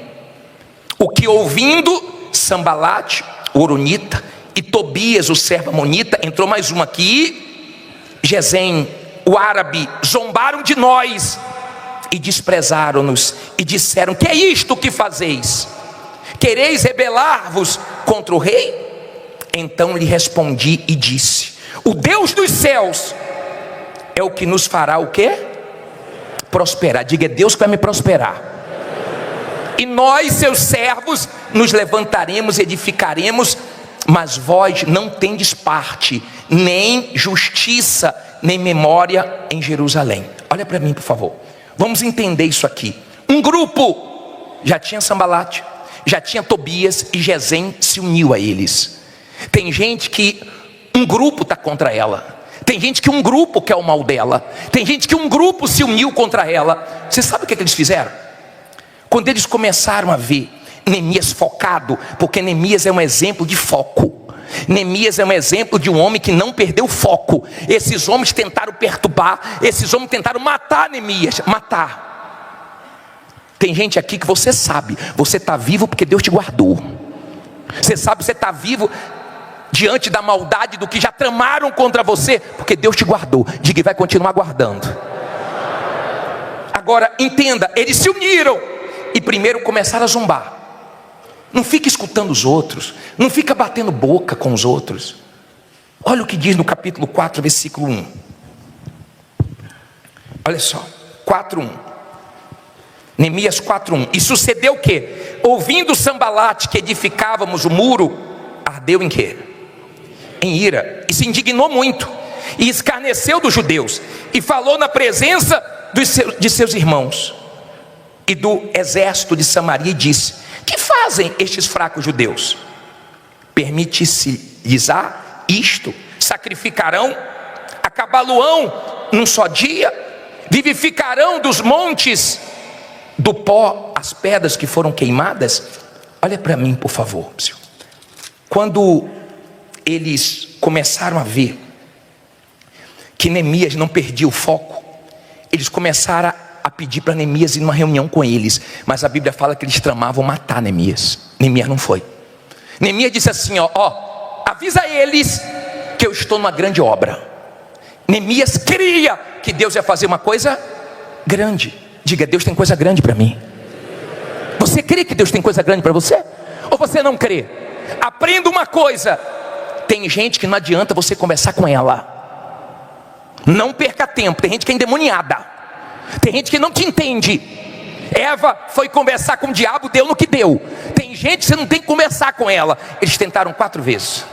O que ouvindo Sambalate, o horonita, e Tobias, o servo amonita, entrou mais uma aqui, Gesem, o árabe, zombaram de nós e desprezaram-nos e disseram: que é isto que fazeis? Quereis rebelar-vos contra o rei? Então lhe respondi e disse: o Deus dos céus é o que nos fará o quê? Prosperar. Diga: é Deus que vai me prosperar. E nós, seus servos, nos levantaremos e edificaremos, mas vós não tendes parte, nem justiça, nem memória em Jerusalém. Olha para mim, por favor. Vamos entender isso aqui. Um grupo, já tinha Sambalate, já tinha Tobias, e Gesem se uniu a eles. Tem gente que um grupo está contra ela. Tem gente que um grupo quer o mal dela. Tem gente que um grupo se uniu contra ela. Você sabe o que eles fizeram? Quando eles começaram a ver Neemias focado, porque Neemias é um exemplo de foco. Neemias é um exemplo de um homem que não perdeu o foco. Esses homens tentaram perturbar, esses homens tentaram matar Neemias, matar. Tem gente aqui que você sabe, você está vivo porque Deus te guardou. Você sabe, você está vivo diante da maldade do que já tramaram contra você, porque Deus te guardou. Diga: e vai continuar guardando. Agora entenda, eles se uniram e primeiro começaram a zombar. Não fica escutando os outros, não fica batendo boca com os outros. Olha o que diz no capítulo 4, versículo 1. Olha só, 4:1. Neemias 4:1. E sucedeu o quê? Ouvindo Sambalate que edificávamos o muro, ardeu em quê? Em ira, e se indignou muito, e escarneceu dos judeus, e falou na presença de seus irmãos e do exército de Samaria, e disse: que fazem estes fracos judeus? Permite-se-lhes isto? Sacrificarão? Acabá-lo-ão num só dia? Vivificarão dos montes do pó as pedras que foram queimadas? Olha para mim, por favor. Quando eles começaram a ver que Neemias não perdia o foco, eles começaram a pedir para Neemias ir numa reunião com eles. Mas a Bíblia fala que eles tramavam matar Neemias. Neemias não foi. Neemias disse assim, avisa eles que eu estou numa grande obra. Neemias cria que Deus ia fazer uma coisa grande. Diga, Deus tem coisa grande para mim. Você crê que Deus tem coisa grande para você? Ou você não crê? Aprenda uma coisa: tem gente que não adianta você conversar com ela. Não perca tempo. Tem gente que é endemoniada. Tem gente que não te entende. Eva foi conversar com o diabo, deu no que deu. Tem gente que você não tem que conversar com ela. Eles tentaram 4 vezes.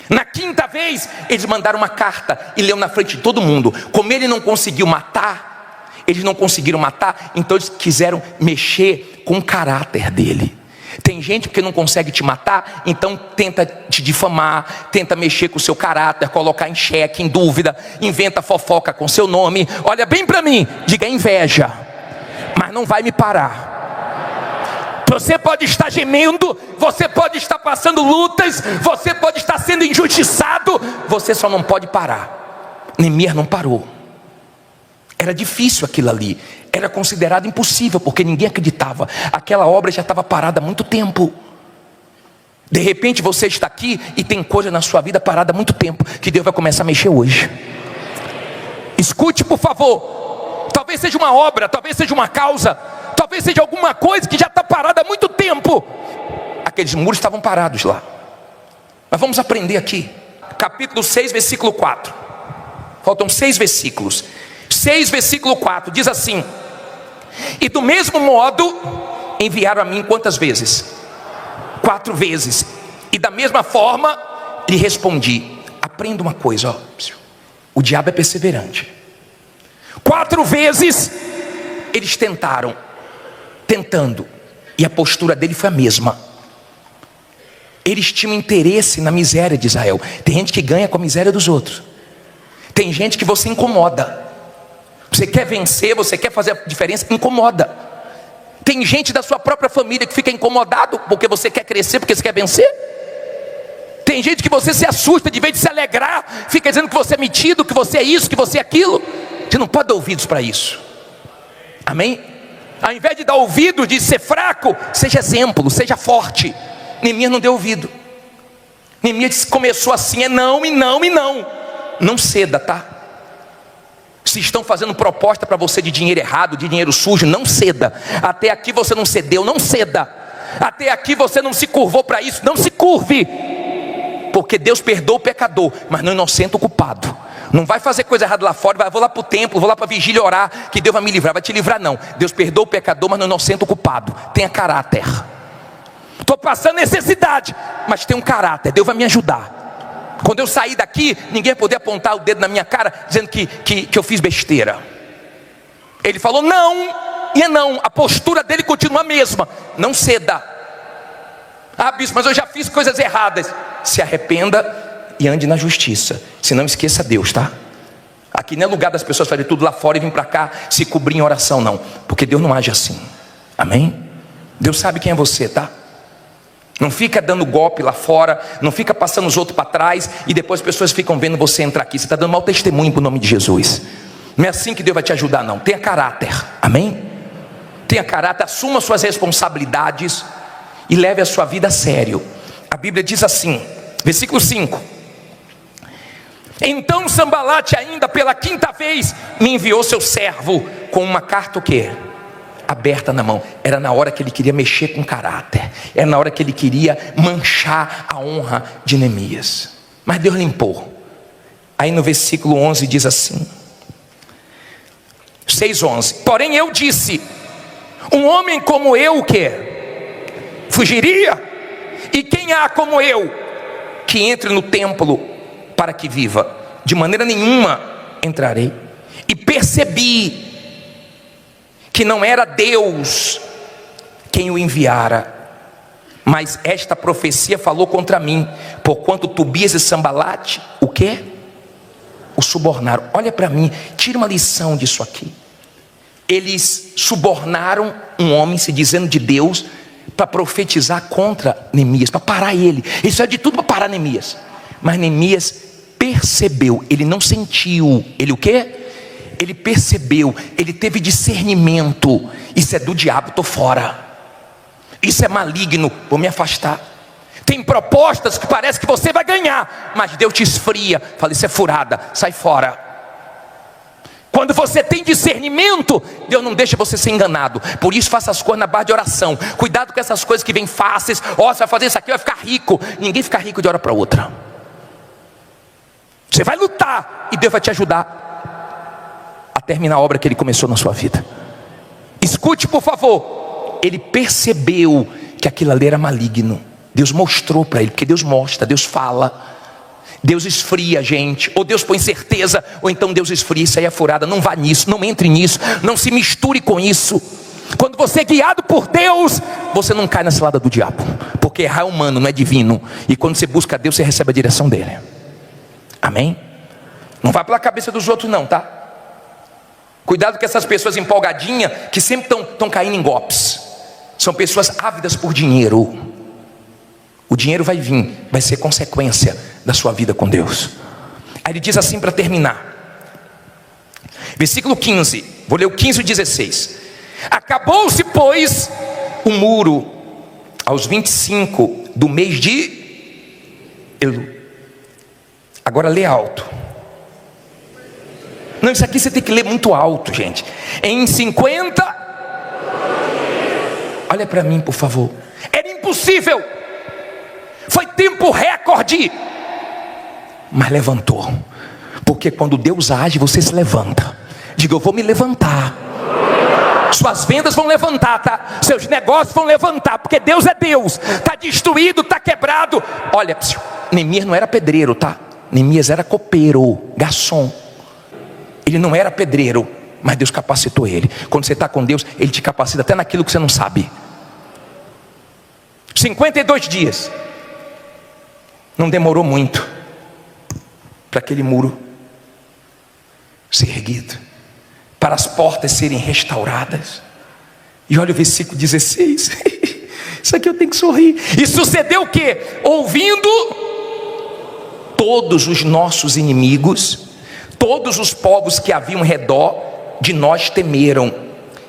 Na 5ª vez, eles mandaram uma carta e leu na frente de todo mundo. Como ele não conseguiu matar, eles não conseguiram matar, então eles quiseram mexer com o caráter dele. Tem gente que não consegue te matar, então tenta te difamar, tenta mexer com o seu caráter, colocar em xeque, em dúvida, inventa fofoca com seu nome. Olha bem para mim, diga inveja, mas não vai me parar. Você pode estar gemendo, você pode estar passando lutas, você pode estar sendo injustiçado, você só não pode parar. Neemias não parou. Era difícil aquilo ali, era considerado impossível, porque ninguém acreditava. Aquela obra já estava parada há muito tempo. De repente você está aqui e tem coisa na sua vida parada há muito tempo, que Deus vai começar a mexer hoje. Escute, por favor. Talvez seja uma obra, talvez seja uma causa, talvez seja alguma coisa que já está parada há muito tempo. Aqueles muros estavam parados lá. Mas vamos aprender aqui. Capítulo 6, versículo 4. Faltam 6 versículos. 6, versículo 4, diz assim: e do mesmo modo enviaram a mim quantas vezes? 4 vezes. E da mesma forma lhe respondi. Aprenda uma coisa, o diabo é perseverante. 4 vezes eles tentando, e a postura dele foi a mesma. Eles tinham interesse na miséria de Israel. Tem gente que ganha com a miséria dos outros. Tem gente que você incomoda. Você quer vencer, você quer fazer a diferença, incomoda. Tem gente da sua própria família que fica incomodado porque você quer crescer, porque você quer vencer. Tem gente que você se assusta, de vez de se alegrar, fica dizendo que você é metido, que você é isso, que você é aquilo. Você não pode dar ouvidos para isso. Amém? Ao invés de dar ouvido, de ser fraco, seja exemplo, seja forte. Neemias não deu ouvido. Neemias começou assim, é não e não e não. Não ceda, tá? Se estão fazendo proposta para você de dinheiro errado, de dinheiro sujo, não ceda. Até aqui você não cedeu, não ceda. Até aqui você não se curvou para isso, não se curve. Porque Deus perdoa o pecador, mas não inocenta o culpado. Não vai fazer coisa errada lá fora, vou lá para o templo, vou lá para a vigília orar, que Deus vai me livrar. Vai te livrar não. Deus perdoa o pecador, mas não inocenta o culpado. Tenha caráter. Estou passando necessidade, mas tem um caráter. Deus vai me ajudar. Quando eu sair daqui, ninguém vai poder apontar o dedo na minha cara dizendo que eu fiz besteira. Ele falou não, e é não. A postura dele continua a mesma. Não ceda. Ah, bispo, mas eu já fiz coisas erradas. Se arrependa e ande na justiça. Se não, esqueça Deus, tá? Aqui não é lugar das pessoas fazerem tudo lá fora e vir para cá se cobrir em oração, não. Porque Deus não age assim. Amém? Deus sabe quem é você, tá? Não fica dando golpe lá fora, não fica passando os outros para trás e depois as pessoas ficam vendo você entrar aqui. Você está dando mau testemunho para o nome de Jesus. Não é assim que Deus vai te ajudar, não. Tenha caráter, amém? Tenha caráter, assuma suas responsabilidades e leve a sua vida a sério. A Bíblia diz assim, versículo 5: então Sambalate ainda pela 5ª vez me enviou seu servo com uma carta o quê? Aberta na mão. Era na hora que ele queria mexer com caráter, era na hora que ele queria manchar a honra de Neemias. Mas Deus limpou. Aí no versículo 11 diz assim, 6:11: porém eu disse, um homem como eu o que? Fugiria? E quem há como eu que entre no templo para que viva? De maneira nenhuma entrarei. E percebi que não era Deus quem o enviara, mas esta profecia falou contra mim, porquanto Tobias e Sambalate, o quê? O subornaram. Olha para mim, tira uma lição disso aqui. Eles subornaram um homem se dizendo de Deus para profetizar contra Neemias, para parar ele. Eles fizeram de tudo para parar Neemias, mas Neemias percebeu, ele não sentiu, ele o quê? Ele percebeu, ele teve discernimento. Isso é do diabo, estou fora. Isso é maligno, vou me afastar. Tem propostas que parece que você vai ganhar, mas Deus te esfria. Fala, isso é furada, sai fora. Quando você tem discernimento, Deus não deixa você ser enganado. Por isso faça as coisas na base de oração. Cuidado com essas coisas que vêm fáceis. Ó, você vai fazer isso aqui, vai ficar rico. Ninguém fica rico de hora para outra. Você vai lutar e Deus vai te ajudar a terminar a obra que Ele começou na sua vida. Escute, por favor. Ele percebeu que aquilo ali era maligno. Deus mostrou para ele, porque Deus mostra, Deus fala. Deus esfria a gente, ou Deus põe certeza, ou então Deus esfria. Isso aí é furada. Não vá nisso, não entre nisso, não se misture com isso. Quando você é guiado por Deus, você não cai na cilada do diabo, porque errar é humano, não é divino. E quando você busca Deus, você recebe a direção dele. Amém? Não vá pela cabeça dos outros não, tá? Cuidado com essas pessoas empolgadinhas, que sempre estão caindo em golpes. São pessoas ávidas por dinheiro. O dinheiro vai vir, vai ser consequência da sua vida com Deus. Aí ele diz assim para terminar, versículo 15, vou ler o 15 e 16. Acabou-se, pois, o muro aos 25 do mês de Elu. Agora lê alto. Não, isso aqui você tem que ler muito alto, gente. Em 50. Olha para mim, por favor. Era impossível. Foi tempo recorde. Mas levantou. Porque quando Deus age, você se levanta. Diga, eu vou me levantar. Suas vendas vão levantar, tá? Seus negócios vão levantar, porque Deus é Deus. Está destruído, está quebrado. Olha, Neemias não era pedreiro, tá? Neemias era copeiro, garçom. Ele não era pedreiro, mas Deus capacitou ele. Quando você está com Deus, Ele te capacita até naquilo que você não sabe. 52 dias. Não demorou muito para aquele muro ser erguido, para as portas serem restauradas. E olha o versículo 16. Isso aqui eu tenho que sorrir. E sucedeu o quê? Ouvindo, todos os nossos inimigos, todos os povos que haviam ao redor de nós temeram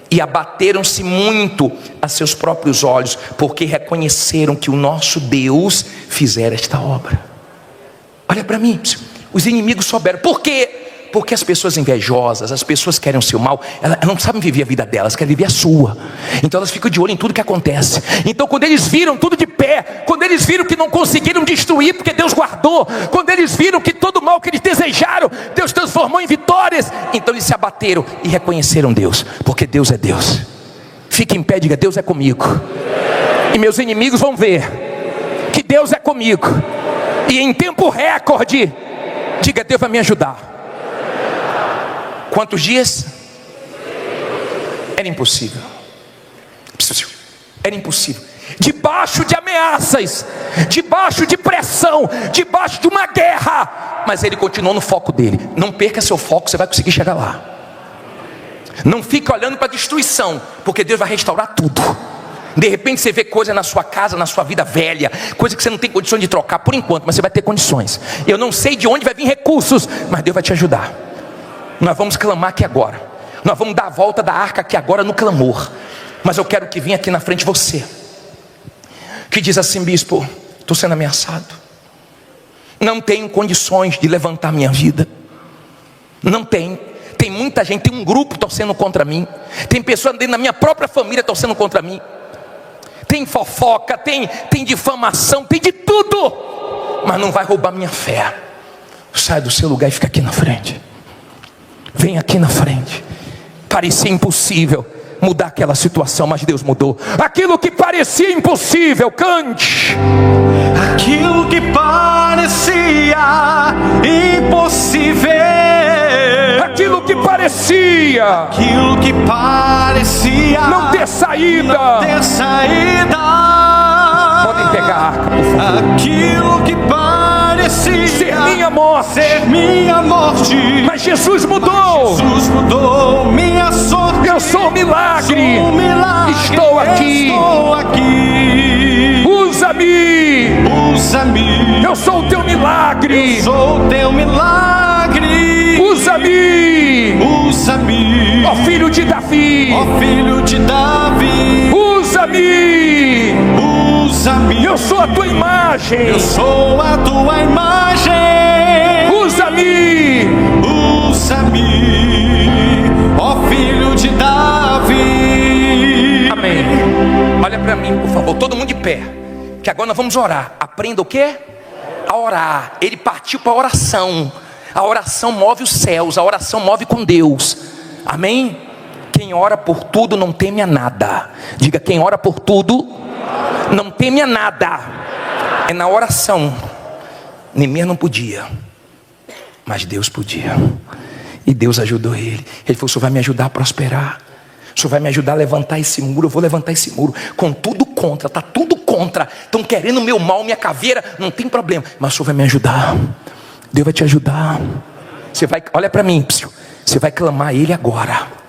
e abateram-se muito a seus próprios olhos, porque reconheceram que o nosso Deus fizera esta obra. Olha para mim, os inimigos souberam. Por quê? Porque as pessoas invejosas, as pessoas que querem o seu mal, elas não sabem viver a vida delas, querem viver a sua. Então elas ficam de olho em tudo que acontece. Então quando eles viram tudo de pé, quando eles viram que não conseguiram destruir porque Deus guardou, quando eles viram que todo o mal que eles desejaram, Deus transformou em vitórias, então eles se abateram e reconheceram Deus, porque Deus é Deus. Fique em pé e diga, Deus é comigo. E meus inimigos vão ver que Deus é comigo. E em tempo recorde, diga, Deus vai me ajudar. Quantos dias? Era impossível. Era impossível. Debaixo de ameaças, debaixo de pressão, debaixo de uma guerra, mas ele continuou no foco dele. Não perca seu foco, você vai conseguir chegar lá. Não fique olhando para a destruição, porque Deus vai restaurar tudo. De repente você vê coisa na sua casa, na sua vida velha, coisa que você não tem condições de trocar por enquanto, mas você vai ter condições. Eu não sei de onde vai vir recursos, mas Deus vai te ajudar. Nós vamos clamar aqui agora. Nós vamos dar a volta da arca aqui agora no clamor. Mas eu quero que venha aqui na frente você, que diz assim, bispo, estou sendo ameaçado. Não tenho condições de levantar minha vida. Não tenho. Tem muita gente, tem um grupo torcendo contra mim. Tem pessoas dentro da minha própria família torcendo contra mim. Tem fofoca, tem difamação, tem de tudo. Mas não vai roubar minha fé. Sai do seu lugar e fica aqui na frente. Vem aqui na frente. Parecia impossível mudar aquela situação, mas Deus mudou. Aquilo que parecia impossível, cante. Aquilo que parecia impossível, aquilo que parecia não ter saída, podem pegar a arca, por favor. Aquilo que parecia ser minha morte, mas Jesus mudou. minha sorte. Eu sou um milagre, estou aqui. Usa-me, eu sou o teu milagre. Usa-me, ó filho de Davi. Usa-me, Usa-me. Eu sou a tua imagem. Eu sou a tua imagem. Usa-me. Usa-me, ó filho de Davi. Amém. Olha para mim, por favor, todo mundo de pé, que agora nós vamos orar. Aprenda o quê? A orar. Ele partiu para a oração. A oração move os céus, a oração move com Deus. Amém? Quem ora por tudo não teme a nada. Diga, quem ora por tudo não teme a nada. É na oração. Neemias não podia, mas Deus podia. E Deus ajudou ele. Ele falou: o Senhor vai me ajudar a prosperar, o Senhor vai me ajudar a levantar esse muro. Eu vou levantar esse muro, com tudo contra, está tudo contra, estão querendo o meu mal, minha caveira, não tem problema, mas o Senhor vai me ajudar. Deus vai te ajudar. Você vai, olha para mim, você vai clamar a Ele agora.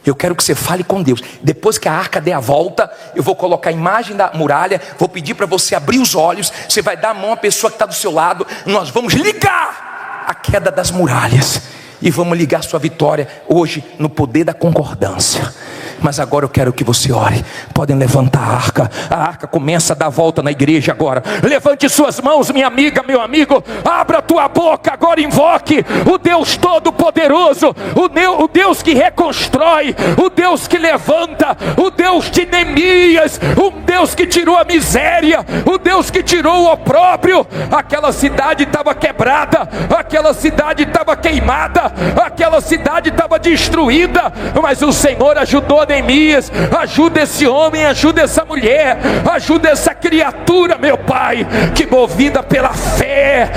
Eu quero que você fale com Deus. Depois que a arca der a volta, eu vou colocar a imagem da muralha, vou pedir para você abrir os olhos, você vai dar a mão à pessoa que está do seu lado, nós vamos ligar a queda das muralhas, e vamos ligar a sua vitória hoje no poder da concordância. Mas agora eu quero que você ore. Podem levantar a arca começa a dar volta na igreja agora. Levante suas mãos, minha amiga, meu amigo. Abra a tua boca agora, invoque o Deus Todo-Poderoso, o Deus que reconstrói, o Deus que levanta, o Deus de Neemias, o Deus que tirou a miséria, o Deus que tirou o opróbrio. Aquela cidade estava quebrada, aquela cidade estava queimada, aquela cidade estava destruída, mas o Senhor ajudou Neemias. Ajuda esse homem, ajuda essa mulher, ajuda essa criatura, meu Pai, que movida pela fé,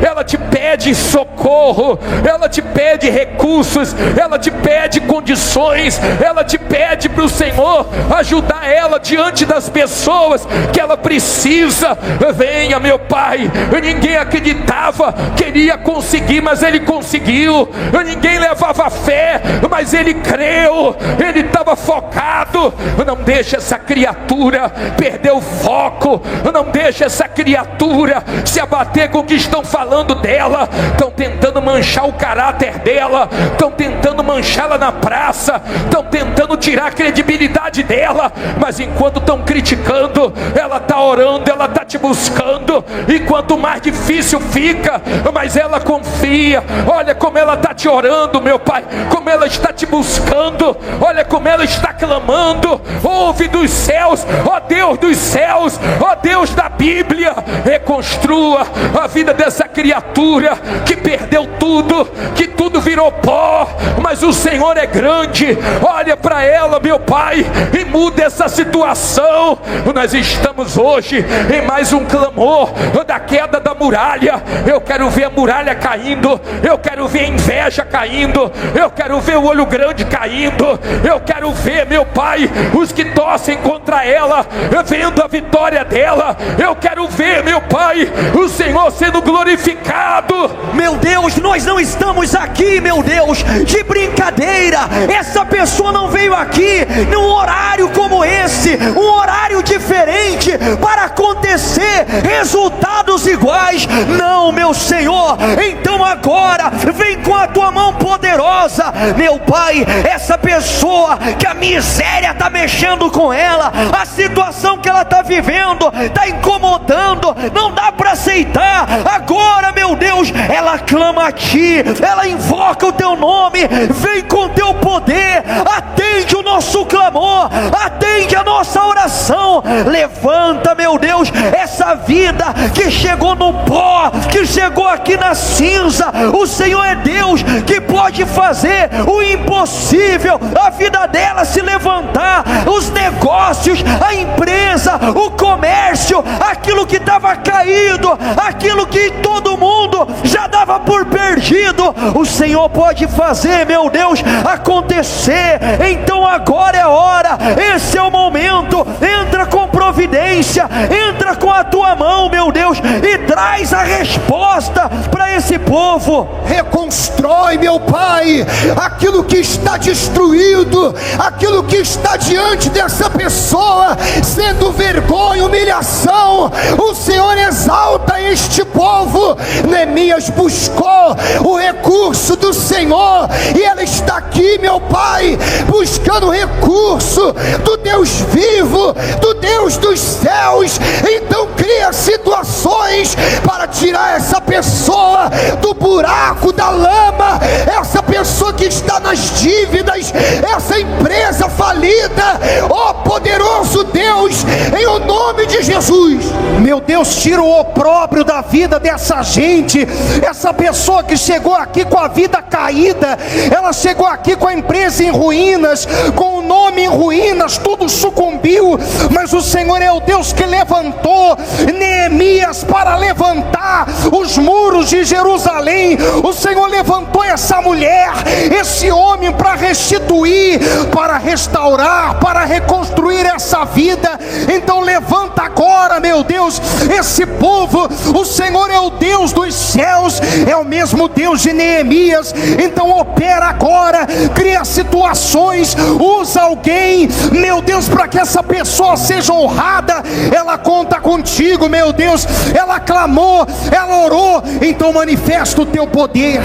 ela te pede socorro, ela te pede recursos, ela te pede condições, ela te pede para o Senhor ajudar ela diante das pessoas que ela precisa. Venha, meu Pai. Ninguém acreditava que ele ia conseguir, mas ele conseguiu. Ninguém levava fé, mas ele creu, ele estava focado. Não deixe essa criatura perder o foco, não deixe essa criatura se abater com o que estão falando dela. Estão tentando manchar o caráter dela, estão tentando manchá-la na praça, estão tentando tirar a credibilidade dela, mas enquanto estão criticando, ela está orando, ela está te buscando, e quanto mais difícil fica, mas ela confia. Olha como ela está te orando, meu Pai, como ela está te buscando, olha como ela está clamando. Ouve dos céus, ó Deus dos céus, ó Deus da Bíblia, reconstrua a vida dessa criatura que perdeu tudo, que tudo virou pó, mas o Senhor é grande. Olha para ela, meu Pai, e muda essa situação. Nós estamos hoje em mais um clamor da queda da muralha. Eu quero ver a muralha caindo, eu quero ver a inveja caindo, eu quero ver o olho grande caindo, eu quero ver, meu Pai, os que torcem contra ela vendo a vitória dela. Eu quero ver, meu Pai, o Senhor sendo glorificado. Meu Deus, nós não estamos aqui, meu Deus, de brincadeira. Essa pessoa não veio aqui num horário como esse, um horário diferente para acontecer resultados iguais. Não, meu Senhor. Então agora vem com a tua mão poderosa, meu Pai. Essa pessoa que a miséria está mexendo com ela, a situação que ela está vivendo está incomodando, não dá para aceitar. Agora, meu Deus, ela clama a Ti, ela invoca o Teu nome. Vem com Teu poder, atende o nosso clamor, atende a nossa oração. Levanta, meu Deus, essa vida que chegou no pó, que chegou aqui na cinza. O Senhor é Deus que pode fazer o impossível, a vida dela se levantar, os negócios, a empresa, o comércio, aquilo que estava caído, aquilo que todo mundo já dava por perdido, o Senhor pode fazer, meu Deus, acontecer. Então agora é a hora, esse é o momento. Entra com providência providência, entra com a tua mão, meu Deus, e traz a resposta para esse povo. Reconstrói, meu Pai, aquilo que está destruído, aquilo que está diante dessa pessoa, sendo vergonha, humilhação. O Senhor exalta este povo. Neemias buscou o recurso do Senhor, e ela está aqui, meu Pai, buscando o recurso do Deus vivo, do Deus dos céus. Então cria situações para tirar essa pessoa do buraco, da lama, essa pessoa que está nas dívidas, essa empresa falida. Ó poderoso Deus, em o nome de Jesus, Meu Deus, tira o opróbrio da vida dessa gente, essa pessoa que chegou aqui com a vida caída, ela chegou aqui com a empresa em ruínas, com o nome em ruínas, tudo sucumbiu, mas o Senhor é o Deus que levantou Neemias para levantar os muros de Jerusalém. O Senhor levantou essa mulher, esse homem, para restituir, para restaurar, para reconstruir essa vida. Então levanta agora, meu Deus, esse povo. O Senhor é o Deus dos céus, é o mesmo Deus de Neemias. Então opera agora, cria situações, usa alguém, meu Deus, para que essa pessoa seja honrada. Ela conta contigo, meu Deus, ela clamou, ela orou, então manifesta o teu poder.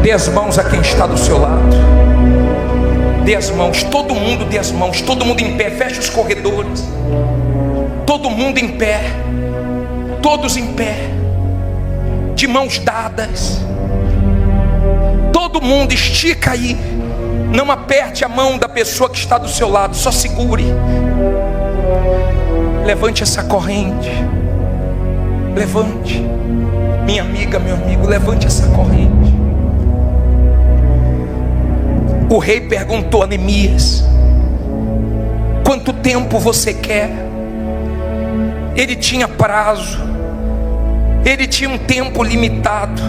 Dê as mãos a quem está do seu lado. Dê as mãos, todo mundo dê as mãos, todo mundo em pé, feche os corredores. Todo mundo em pé, todos em pé, de mãos dadas. Todo mundo estica aí. Não aperte a mão da pessoa que está do seu lado, só segure. Levante essa corrente. Levante, minha amiga, meu amigo, levante essa corrente. O rei perguntou a Neemias: quanto tempo você quer? Ele tinha prazo, ele tinha um tempo limitado.